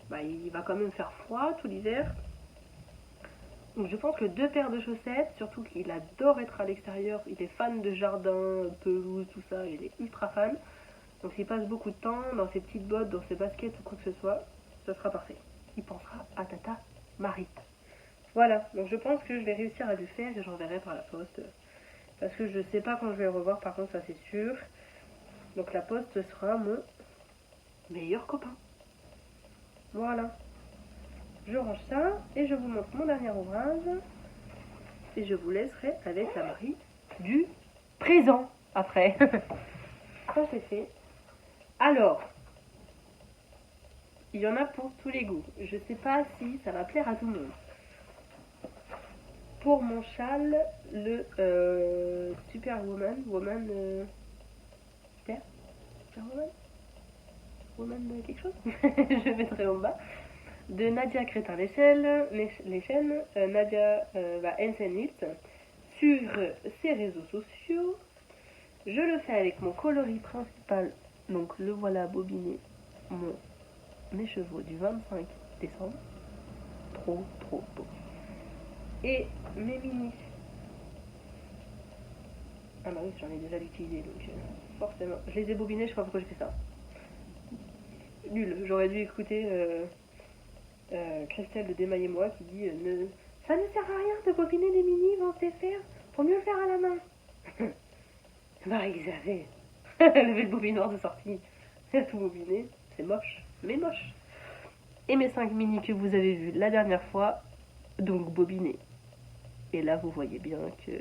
bah, il va quand même faire froid tout l'hiver. Donc je pense que 2 paires de chaussettes, surtout qu'il adore être à l'extérieur, il est fan de jardin, pelouse, tout ça, il est ultra fan. Donc s'il passe beaucoup de temps dans ses petites bottes, dans ses baskets ou quoi que ce soit, ça sera parfait. Il pensera à Tata Marie. Voilà, donc je pense que je vais réussir à le faire et j'enverrai par la poste. Parce que je sais pas quand je vais le revoir, par contre ça c'est sûr. Donc la poste sera mon meilleur copain. Voilà. Je range ça et je vous montre mon dernier ouvrage. Et je vous laisserai avec la Marie du présent après. Ça c'est fait. Alors, il y en a pour tous les goûts. Je sais pas si ça va plaire à tout le monde. Pour mon châle, le Superwoman, Superwoman, quelque chose, je mettrai en bas, de Nadia Crétin-Lechen, Nadia Ensenit, sur ses réseaux sociaux. Je le fais avec mon coloris principal, donc le voilà bobiné, mes chevaux du 25 décembre. Trop beau. Et mes mini. Ah bah oui, j'en ai déjà utilisé, donc forcément. Je les ai bobinés, je sais pas pourquoi j'ai fait ça. Nul, j'aurais dû écouter Christelle de Démaillez-moi qui dit ça ne sert à rien de bobiner des mini, ils vont se défaire, faut mieux le faire à la main. Bah ils avaient. Levé le bobinoir de sortie, tout bobiné, c'est moche, mais moche. Et mes 5 mini que vous avez vus la dernière fois, donc bobinés. Et là, vous voyez bien que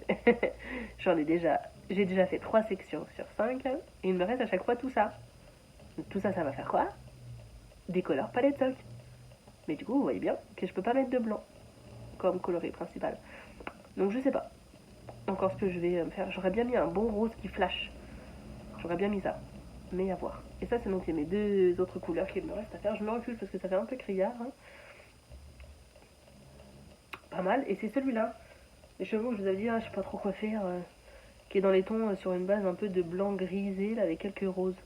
j'ai déjà fait 3 sections sur 5, et il me reste à chaque fois tout ça. Tout ça, ça va faire quoi? Des couleurs palette sock. Mais du coup, vous voyez bien que je peux pas mettre de blanc comme coloris principal. Donc je sais pas encore ce que je vais me faire. J'aurais bien mis un bon rose qui flash. J'aurais bien mis ça. Mais à voir. Et ça, c'est donc mes 2 autres couleurs qu'il me reste à faire. Je me recule parce que ça fait un peu criard. Hein. Pas mal. Et c'est celui-là. Les chevaux, je vous avais dit, je sais pas trop quoi faire. Qui est dans les tons sur une base un peu de blanc grisé là, avec quelques roses.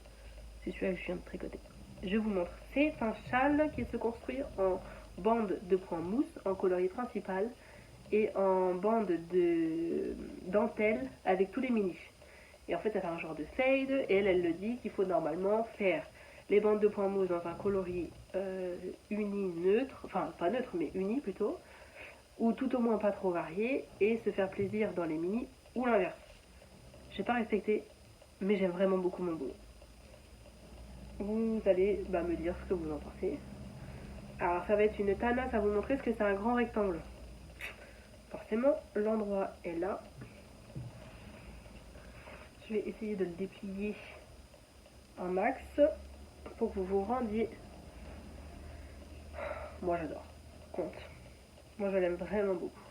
C'est celui-là que je viens de tricoter. Je vous montre. C'est un châle qui se construit en bande de points mousse en coloris principal et en bande de dentelle avec tous les mini. Et en fait, ça fait un genre de fade et elle le dit qu'il faut normalement faire les bandes de points mousse dans un coloris uni neutre, enfin pas neutre mais uni plutôt, ou tout au moins pas trop varié et se faire plaisir dans les mini ou l'inverse. J'ai pas respecté, mais j'aime vraiment beaucoup mon boulot. Vous allez me dire ce que vous en pensez. Alors ça va être une tanasse à vous montrer ce que c'est un grand rectangle. Forcément, l'endroit est là. Je vais essayer de le déplier un max pour que vous vous rendiez. Moi j'adore. Compte. Moi je l'aime vraiment beaucoup.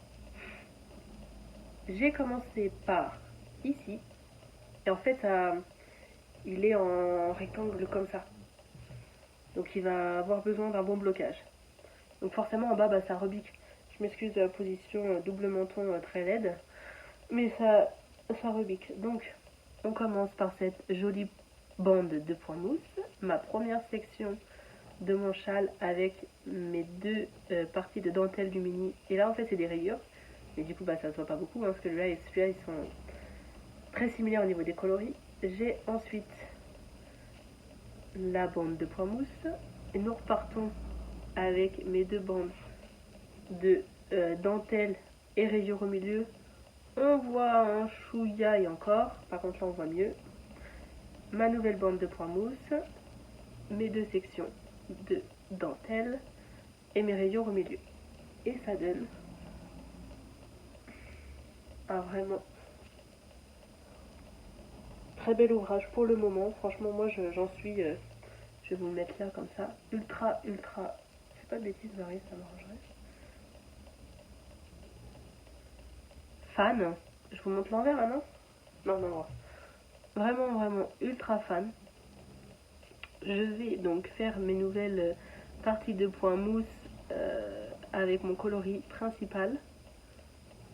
J'ai commencé par ici. Et en fait, il est en rectangle comme ça. Donc il va avoir besoin d'un bon blocage. Donc forcément en bas, ça rebique. Je m'excuse de la position double menton très laide. Mais ça rebique. Donc on commence par cette jolie bande de points mousse. Ma première section de mon châle avec mes 2 parties de dentelle du mini. Et là en fait c'est des rayures. Mais du coup ça se voit pas beaucoup parce que là et celui-là ils sont très similaires au niveau des coloris. J'ai ensuite la bande de points mousse. Et nous repartons avec mes 2 bandes de dentelle et rayures au milieu. On voit un chouïa et encore, par contre là on voit mieux. Ma nouvelle bande de points mousse, mes 2 sections de dentelle et mes rayures au milieu. Et ça donne un vraiment très bel ouvrage pour le moment. Franchement moi j'en suis, je vais vous le mettre là comme ça, ultra, je fais pas de bêtises, Marie, ça m'arrangerait. Fan, je vous montre l'envers là, non? Non. Vraiment ultra fan. Je vais donc faire mes nouvelles parties de points mousse avec mon coloris principal.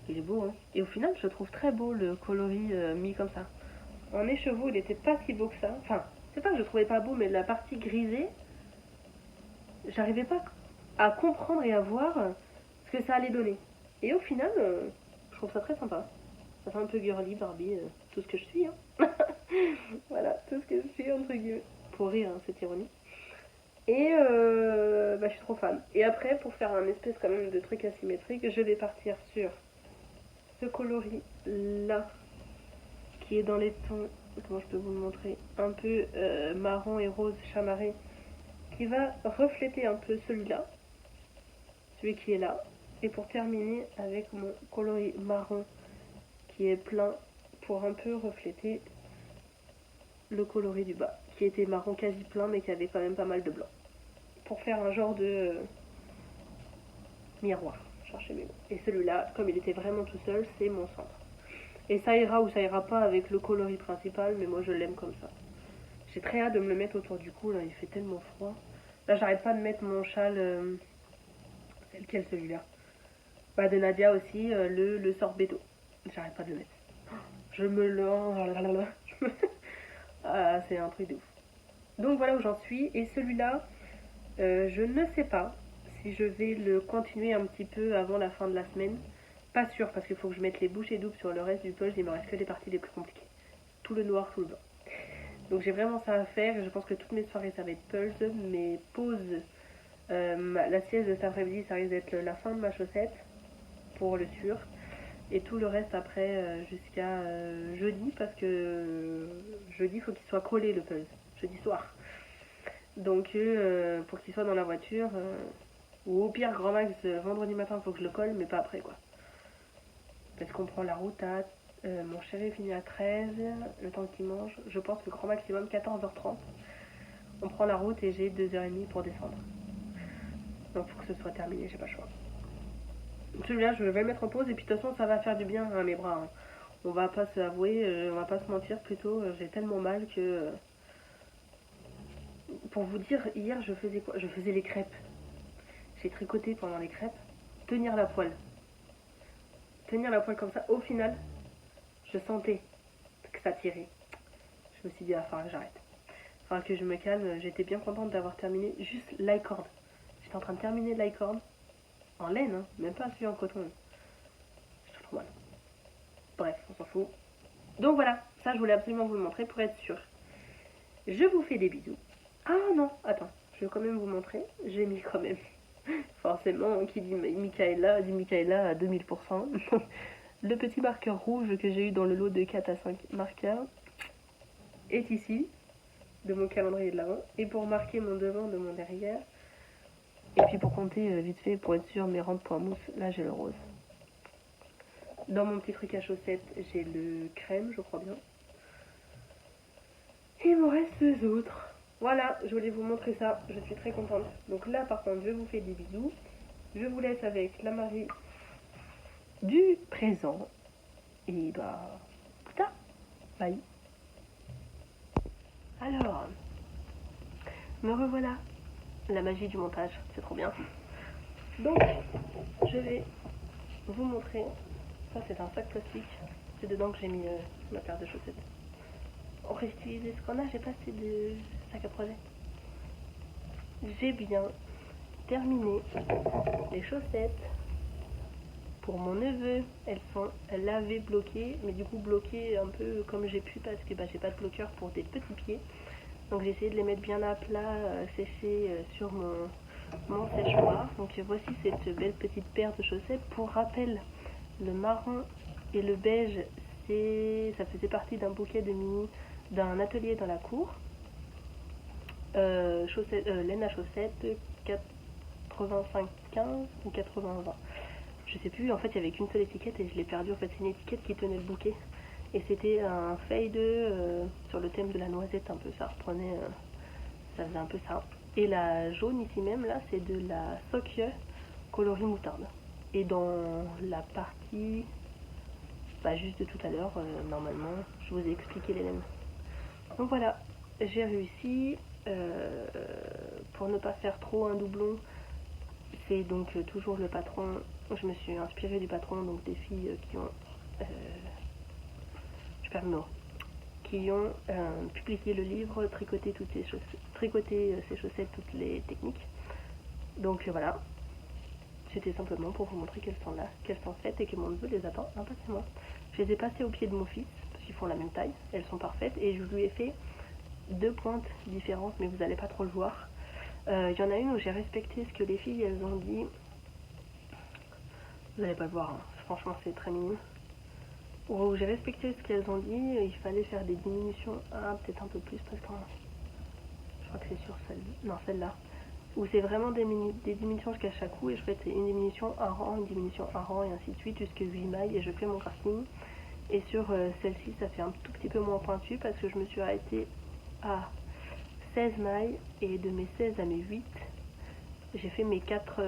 Il est beau, hein. Et au final, je trouve très beau le coloris mis comme ça. En écheveau, il n'était pas si beau que ça. Enfin, c'est pas que je trouvais pas beau, mais la partie grisée, j'arrivais pas à comprendre et à voir ce que ça allait donner. Et au final, je trouve ça très sympa. Ça fait un peu girly, Barbie, tout ce que je suis. Hein. Voilà, tout ce que je suis, entre guillemets. Pour rire, hein, cette ironie. Et je suis trop fan. Et après, pour faire un espèce quand même de truc asymétrique, je vais partir sur ce coloris là, qui est dans les tons, comment je peux vous le montrer, un peu marron et rose chamarré, qui va refléter un peu celui-là, celui qui est là. Et pour terminer avec mon coloris marron qui est plein, pour un peu refléter le coloris du bas, qui était marron quasi plein mais qui avait quand même pas mal de blanc. Pour faire un genre de miroir. chercher mes mots. Et celui-là, comme il était vraiment tout seul, c'est mon centre. Et ça ira ou ça ira pas avec le coloris principal, mais moi je l'aime comme ça. J'ai très hâte de me le mettre autour du cou, là il fait tellement froid. Là j'arrête pas de mettre mon châle, c'est lequel celui-là? Bah de Nadia aussi, le sorbetto. J'arrête pas de le mettre. Je me le... Ah c'est un truc de ouf. Donc voilà où j'en suis, et celui-là, je ne sais pas si je vais le continuer un petit peu avant la fin de la semaine. Pas sûr, parce qu'il faut que je mette les bouchées doubles sur le reste du puzzle, il me reste que les parties les plus compliquées. Tout le noir, tout le blanc. Donc j'ai vraiment ça à faire, je pense que toutes mes soirées ça va être puzzle, mes pauses, la sieste de cet après-midi ça risque d'être la fin de ma chaussette, pour le sûr. Et tout le reste après jusqu'à jeudi, parce que jeudi il faut qu'il soit collé le puzzle, jeudi soir. Donc pour qu'il soit dans la voiture, ou au pire grand max vendredi matin il faut que je le colle, mais pas après quoi. Parce qu'on prend la route à... mon chéri finit à 13, le temps qu'il mange, je pense le grand maximum 14h30. On prend la route et j'ai 2h30 pour descendre. Donc il faut que ce soit terminé, j'ai pas le choix. Celui-là je vais le mettre en pause et puis de toute façon ça va faire du bien à mes bras. Hein. On va pas se avouer, on va pas se mentir plutôt, j'ai tellement mal que... Pour vous dire, hier je faisais quoi? Je faisais les crêpes. J'ai tricoté pendant les crêpes. Tenir la poêle comme ça, au final, je sentais que ça tirait. Je me suis dit, ah, falloir que j'arrête. Falloir que je me calme. J'étais bien contente d'avoir terminé juste l'icord. J'étais en train de terminer l'icord en laine, hein, même pas celui en coton. Je trouve trop mal. Bref, on s'en fout. Donc voilà, ça je voulais absolument vous le montrer pour être sûre. Je vous fais des bisous. Ah non, attends, je vais quand même vous montrer. J'ai mis quand même. Forcément, qui dit Michaela dit Michaela à 2000%. Le petit marqueur rouge que j'ai eu dans le lot de 4 à 5 marqueurs est ici, de mon calendrier de l'avant. Et pour marquer mon devant de mon derrière, et puis pour compter vite fait, pour être sûr, mes rangs de points mousse, là j'ai le rose. Dans mon petit truc à chaussettes, j'ai le crème, je crois bien. Et il me reste deux autres. Voilà, je voulais vous montrer ça, je suis très contente. Donc là par contre, je vous fais des bisous. Je vous laisse avec la Marie du présent. Et bah, plus tard. Bye. Alors, me revoilà. La magie du montage, c'est trop bien. Donc, je vais vous montrer. Ça, c'est un sac plastique. C'est dedans que j'ai mis ma paire de chaussettes. On va utiliser ce qu'on a, j'ai pas assez de sac à projet. J'ai bien terminé les chaussettes pour mon neveu. Elles sont lavées, bloquées, mais du coup bloquées un peu comme j'ai pu parce que j'ai pas de bloqueur pour des petits pieds. Donc j'ai essayé de les mettre bien à plat, sécher sur mon séchoir. Donc voici cette belle petite paire de chaussettes. Pour rappel, le marron et le beige, ça faisait partie d'un bouquet de mini d'un atelier dans la cour. Laine à chaussettes 85-15 ou 80-20. Je sais plus, en fait il y avait qu'une seule étiquette et je l'ai perdue. En fait c'est une étiquette qui tenait le bouquet. Et c'était un fade sur le thème de la noisette un peu, ça reprenait, ça faisait un peu ça. Et la jaune ici même là c'est de la soque coloris moutarde. Et dans la partie juste de tout à l'heure, normalement je vous ai expliqué les laines. Donc voilà, j'ai réussi. Pour ne pas faire trop un doublon, c'est donc toujours le patron. Je me suis inspirée du patron, donc des filles qui ont qui ont publié le livre Tricoter ses chaussettes, toutes les techniques. Donc voilà, c'était simplement pour vous montrer qu'elles sont là, qu'elles sont faites et que mon neveu les attend impatiemment. Je les ai passées au pied de mon fils parce qu'ils font la même taille, elles sont parfaites et je lui ai fait deux pointes différentes, mais vous n'allez pas trop le voir. Il y en a une où j'ai respecté ce que les filles elles ont dit. Vous n'allez pas le voir, hein. Franchement c'est très mignon. Où j'ai respecté ce qu'elles ont dit, il fallait faire des diminutions, peut-être un peu plus parce que je crois que c'est sur celle-là, où c'est vraiment des diminutions jusqu'à chaque coup, et je fais une diminution, un rang, une diminution, un rang, et ainsi de suite, jusqu'à 8 mailles, et je fais mon crafting. Et sur celle-ci, ça fait un tout petit peu moins pointu, parce que je me suis arrêtée à 16 mailles, et de mes 16 à mes 8, j'ai fait mes 4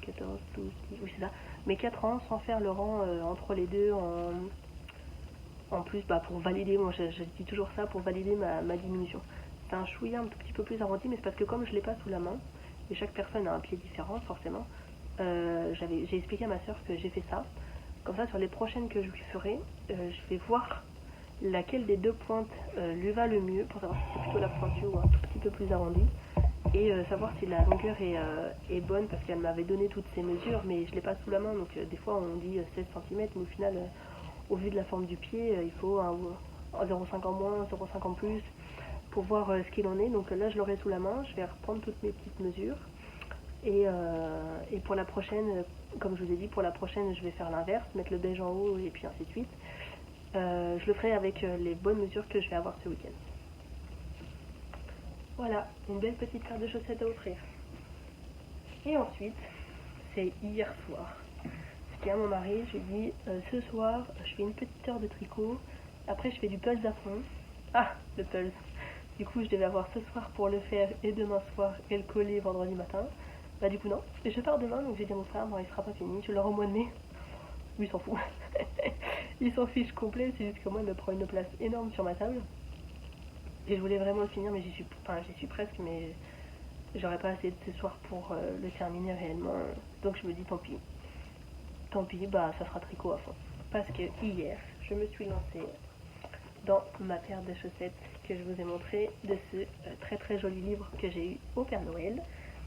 14, 12, 10, oui c'est ça, mes 4 ans sans faire le rang entre les deux en plus pour valider, moi je dis toujours ça, pour valider ma diminution. C'est un chouïa un tout petit peu plus arrondi, mais c'est parce que comme je l'ai pas sous la main, et chaque personne a un pied différent forcément, j'ai expliqué à ma soeur que j'ai fait ça. Comme ça sur les prochaines que je lui ferai, je vais voir laquelle des deux pointes lui va le mieux pour savoir si c'est plutôt la pointue ou un tout petit peu plus arrondi. Et savoir si la longueur est bonne, parce qu'elle m'avait donné toutes ces mesures, mais je l'ai pas sous la main, donc des fois on dit 16 cm, mais au final, au vu de la forme du pied, il faut un 0,5 en moins, 0,5 en plus, pour voir ce qu'il en est. Donc là je l'aurai sous la main, je vais reprendre toutes mes petites mesures. Et pour la prochaine, comme je vous ai dit, pour la prochaine je vais faire l'inverse, mettre le beige en haut et puis ainsi de suite. Je le ferai avec les bonnes mesures que je vais avoir ce week-end. Voilà, une belle petite paire de chaussettes à offrir. Et ensuite, c'est hier soir. C'était à mon mari, je lui ai dit ce soir, je fais une petite heure de tricot, après je fais du pulse à fond. Ah, le pulse. Du coup, je devais avoir ce soir pour le faire et demain soir et le coller vendredi matin. Bah du coup non, et je pars demain, donc j'ai dit à mon frère, bon il sera pas fini, je l'aurai au mois de mai. Lui il s'en fout. Il s'en fiche complet, c'est juste que moi il me prend une place énorme sur ma table. Et je voulais vraiment le finir, mais j'y suis presque, mais j'aurais pas assez de ce soir pour le terminer réellement. Donc je me dis tant pis, ça sera tricot à fond. Parce que hier, je me suis lancée dans ma paire de chaussettes que je vous ai montré de ce très très joli livre que j'ai eu au Père Noël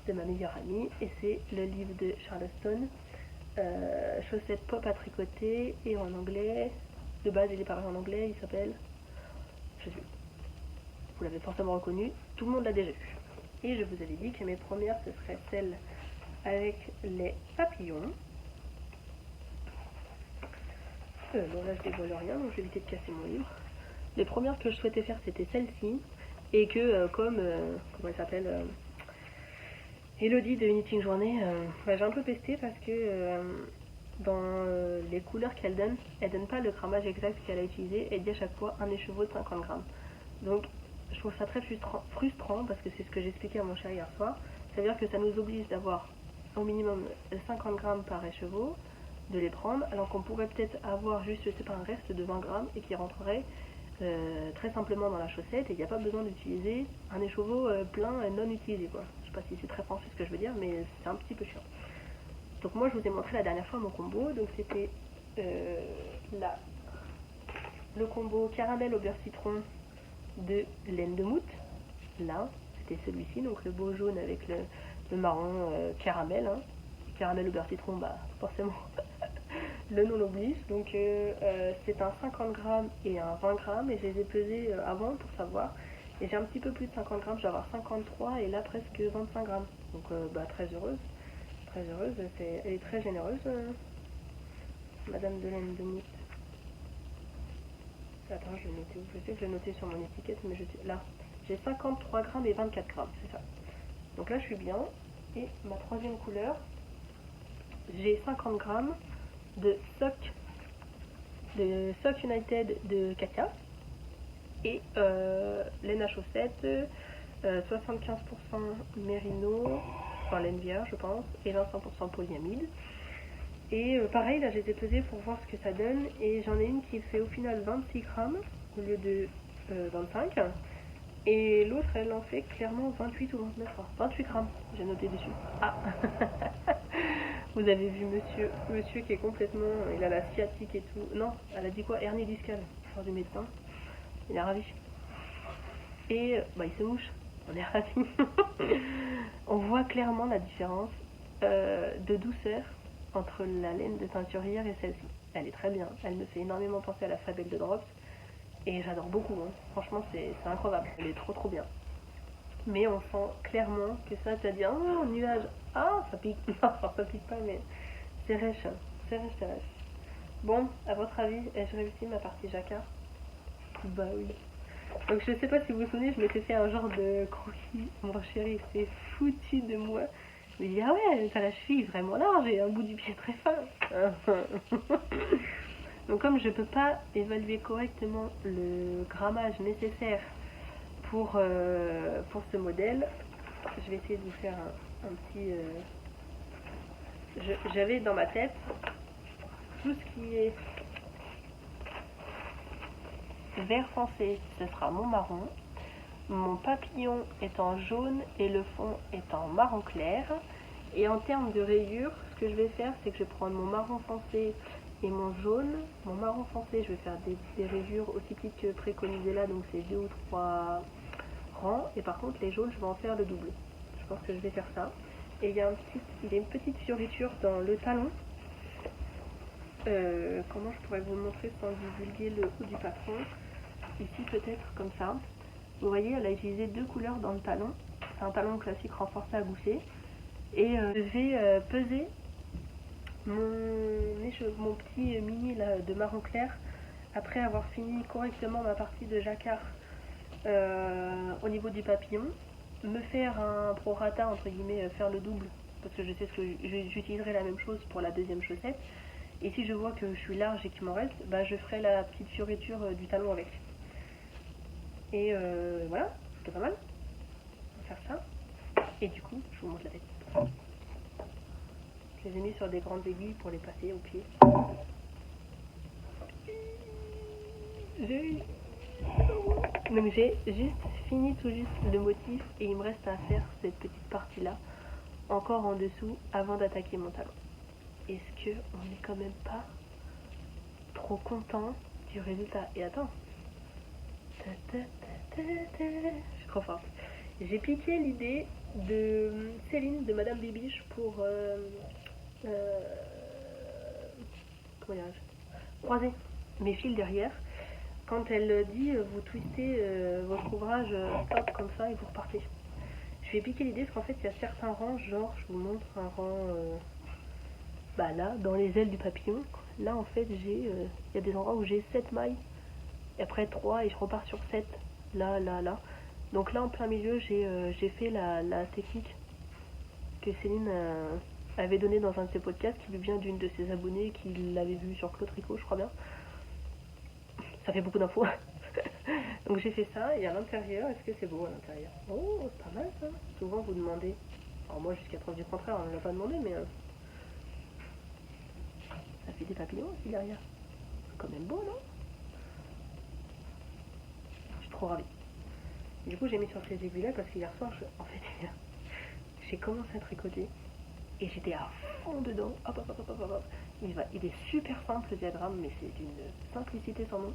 de ma meilleure amie. Et c'est le livre de Charleston, chaussettes pop à tricoter, et en anglais. De base il est paru en anglais, il s'appelle, je sais plus, vous l'avez forcément reconnu, tout le monde l'a déjà vu. Et je vous avais dit que mes premières ce seraient celles avec les papillons. Bon là je dévoile rien, donc je vais éviter de casser mon livre. Les premières que je souhaitais faire c'était celle-ci, et que comment elle s'appelle, Elodie de Knitting Journée, j'ai un peu pesté parce que dans les couleurs qu'elle donne, elle donne pas le grammage exact qu'elle a utilisé, elle dit à chaque fois un écheveau de 50 grammes. Donc je trouve ça très frustrant parce que c'est ce que j'expliquais à mon chéri hier soir. Ça veut dire que ça nous oblige d'avoir au minimum 50 grammes par écheveau, de les prendre, alors qu'on pourrait peut-être avoir juste, je sais pas, un reste de 20 grammes et qui rentrerait très simplement dans la chaussette, et il n'y a pas besoin d'utiliser un écheveau plein non utilisé quoi. Je sais pas si c'est très français ce que je veux dire, mais c'est un petit peu chiant. Donc moi je vous ai montré la dernière fois mon combo, donc c'était le combo caramel au beurre citron de laine de moute. Là, c'était celui-ci, donc le beau jaune avec le marron caramel. Hein. Caramel au beurre citron, forcément, le nom l'oblige. Donc c'est un 50 grammes et un 20 grammes, et je les ai pesés avant pour savoir. Et j'ai un petit peu plus de 50 grammes, je vais avoir 53 et là presque 25 grammes. Donc très heureuse. Très heureuse, elle est très généreuse, Madame de laine de moute. Attends, je vais noter où? Je sais que je l'ai noté sur mon étiquette, mais là, j'ai 53 grammes et 24 grammes, c'est ça. Donc là, je suis bien. Et ma troisième couleur, j'ai 50 grammes de Sock United de Katia. Et laine à chaussettes, 75% mérino, enfin laine vierge, je pense, et 25% polyamide. Et pareil, là, je les ai pesés pour voir ce que ça donne. Et j'en ai une qui fait au final 26 grammes au lieu de 25. Et l'autre, elle en fait clairement 28 ou 29. Enfin, 28 grammes, j'ai noté dessus. Ah vous avez vu monsieur qui est complètement... Il a la sciatique et tout. Non, elle a dit quoi? Hernie discale. Genre du médecin. Il est ravi. Et il se mouche. On est ravis. On voit clairement la différence de douceur entre la laine de teinturière et celle-ci. Elle est très bien. Elle me fait énormément penser à la Fabelle de Drops. Et j'adore beaucoup. Hein. Franchement, c'est incroyable. Elle est trop bien. Mais on sent clairement que ça, tu as dit, oh, nuage. Ah, ça pique. Non, ça pique pas, mais c'est rêche. C'est rêche. Bon, à votre avis, ai-je réussi ma partie jacquard? Bah oui. Donc je sais pas si vous vous souvenez, je m'étais fait un genre de croquis. Mon chéri s'est foutu de moi. Il me dit, ah ouais, t'as la cheville vraiment large et un bout du pied très fin. Donc comme je peux pas évaluer correctement le grammage nécessaire pour ce modèle, je vais essayer de vous faire un petit j'avais dans ma tête tout ce qui est vert foncé, ce sera mon marron. Mon papillon est en jaune et le fond est en marron clair. Et en termes de rayures, ce que je vais faire, c'est que je vais prendre mon marron foncé et mon jaune. Mon marron foncé, je vais faire des rayures aussi petites que préconisées là, donc c'est 2 ou 3 rangs. Et par contre, les jaunes, je vais en faire le double. Je pense que je vais faire ça. Et il y a une petite fioriture dans le talon. Comment je pourrais vous le montrer sans divulguer le haut du patron? Ici peut-être comme ça. Vous voyez, elle a utilisé 2 couleurs dans le talon. C'est un talon classique renforcé à gousset. Et je vais peser mon petit mini là, de marron clair après avoir fini correctement ma partie de jacquard au niveau du papillon. Me faire un prorata, entre guillemets, faire le double, parce que je sais que j'utiliserai la même chose pour la deuxième chaussette. Et si je vois que je suis large et qu'il m'en reste, bah, je ferai la petite fioriture du talon avec. Et voilà, c'est pas mal. On va faire ça. Et du coup, je vous montre la tête. Je les ai mis sur des grandes aiguilles pour les passer au pied. Donc j'ai juste fini tout juste le motif et il me reste à faire cette petite partie là encore en dessous avant d'attaquer mon talon. Est-ce que on est quand même pas trop content du résultat? Et attends, je suis trop forte. J'ai piqué l'idée de Céline de Madame Bibiche pour comment dirais-je, croiser mes fils derrière. Quand elle dit vous twistez votre ouvrage hop comme ça et vous repartez. Je vais piquer l'idée parce qu'en fait il y a certains rangs, genre je vous montre un rang bah là dans les ailes du papillon. Là en fait il y a des endroits où j'ai 7 mailles et après 3 et je repars sur 7 là. Donc là en plein milieu j'ai fait la technique que Céline avait donnée dans un de ses podcasts qui lui vient d'une de ses abonnées qui l'avait vu sur Claude Tricot je crois bien. Ça fait beaucoup d'infos. Donc j'ai fait ça et à l'intérieur, est-ce que c'est beau à l'intérieur? Oh, c'est pas mal ça. Souvent vous demandez. Alors moi jusqu'à preuve du contraire, on ne l'a pas demandé, mais ça fait des papillons aussi derrière. C'est quand même beau, non? Je suis trop ravie. Du coup j'ai mis sur ces aiguilles là parce qu'hier soir, en fait, j'ai commencé à tricoter et j'étais à fond dedans. Hop. Il est super simple le diagramme, mais c'est d'une simplicité sans nom.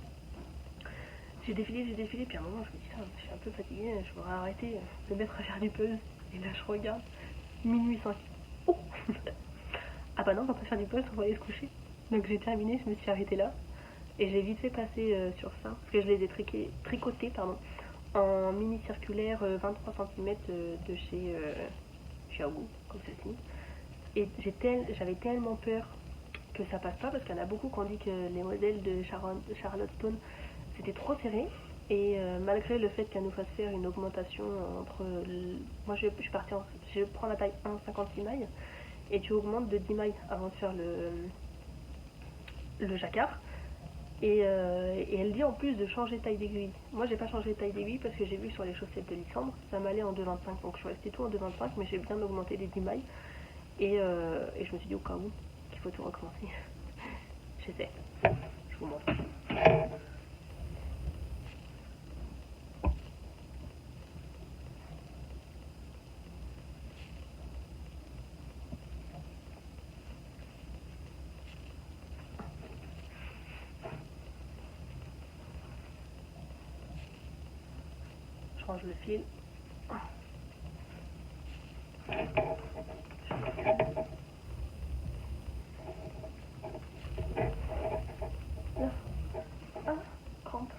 J'ai défilé, puis à un moment je me dis, je suis un peu fatiguée, je pourrais arrêter de mettre à faire du puzzle. Et là je regarde, minuit 5. Oh ah bah non, on va pas faire du puzzle, on va aller se coucher. Donc j'ai terminé, je me suis arrêtée là. Et j'ai vite fait passer sur ça, parce que je les ai tricotés en mini circulaire 23 cm de chez Xiaogu, comme ceci. Et j'avais tellement peur que ça passe pas, parce qu'il y en a beaucoup qui ont dit que les modèles de Charlotte Stone c'était trop serré. Et malgré le fait qu'elle nous fasse faire une augmentation entre... Moi je prends la taille 1, 56 mailles, et tu augmentes de 10 mailles avant de faire le jacquard. Et elle dit en plus de changer de taille d'aiguille. Moi j'ai pas changé de taille d'aiguille parce que j'ai vu sur les chaussettes de Lysandre, ça m'allait en 2,25, donc je suis restée tout en 2,25, mais j'ai bien augmenté les 10 mailles. Et je me suis dit au cas où qu'il faut tout recommencer. J'essaie. Je vous montre. Je range le fil. Là. Ah, crampe.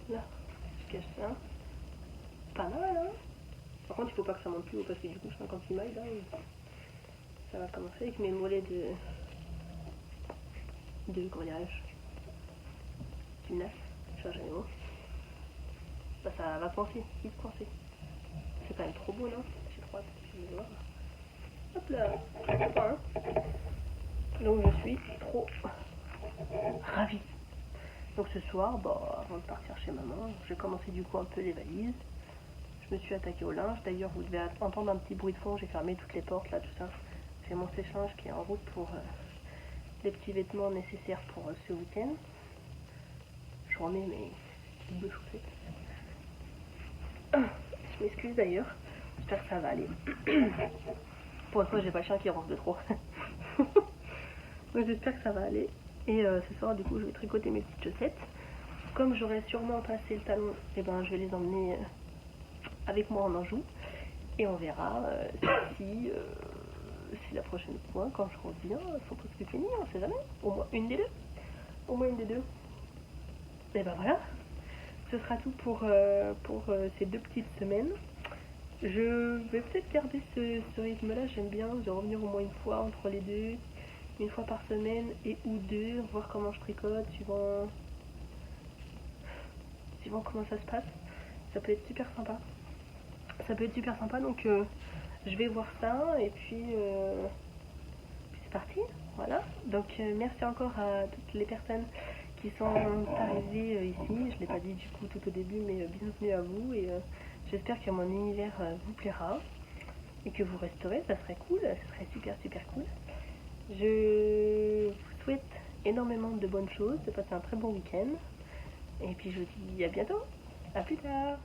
Là. Je cache ça. Pas mal, hein? Par contre, il faut pas que ça monte plus haut parce que du coup, 56 mailles là. Ça va commencer avec mes mollets de comment dirais-je, gymnaste, je sais jamais mot. Bah, ça va coincer, vite coincer. C'est quand même trop beau, non? J'ai trop hâte, je vais le voir. Hop là, enfin, donc je suis trop ravie. Donc ce soir, bah, avant de partir chez maman, j'ai commencé du coup un peu les valises. Je me suis attaquée au linge. D'ailleurs, vous devez entendre un petit bruit de fond. J'ai fermé toutes les portes là, tout ça. j'ai mon sèche-linge qui est en route pour les petits vêtements nécessaires pour ce week-end. Je remets mes deux chaussettes. Je m'excuse d'ailleurs, j'espère que ça va aller. Pour une fois, j'ai pas le chien qui ronfle de trop. Donc j'espère que ça va aller. Et ce soir, du coup, je vais tricoter mes petites chaussettes. Comme j'aurai sûrement passé le talon, et ben, je vais les emmener avec moi en Anjou. Et on verra si la prochaine fois, quand je reviens, elles sont presque finies, on sait jamais. Au moins une des deux. Au moins une des deux. Et ben voilà. Ce sera tout pour ces 2 petites semaines. Je vais peut-être garder ce rythme-là, j'aime bien, de revenir au moins une fois entre les deux, une fois par semaine et ou deux, voir comment je tricote, suivant comment ça se passe. Ça peut être super sympa. Donc je vais voir ça et puis c'est parti, voilà. Donc merci encore à toutes les personnes qui sont arrivées ici. Je ne l'ai pas dit du coup tout au début, mais bienvenue à vous et j'espère que mon univers vous plaira et que vous resterez, ça serait cool, ça serait super cool. Je vous souhaite énormément de bonnes choses, de passer un très bon week-end et puis je vous dis à bientôt, à plus tard.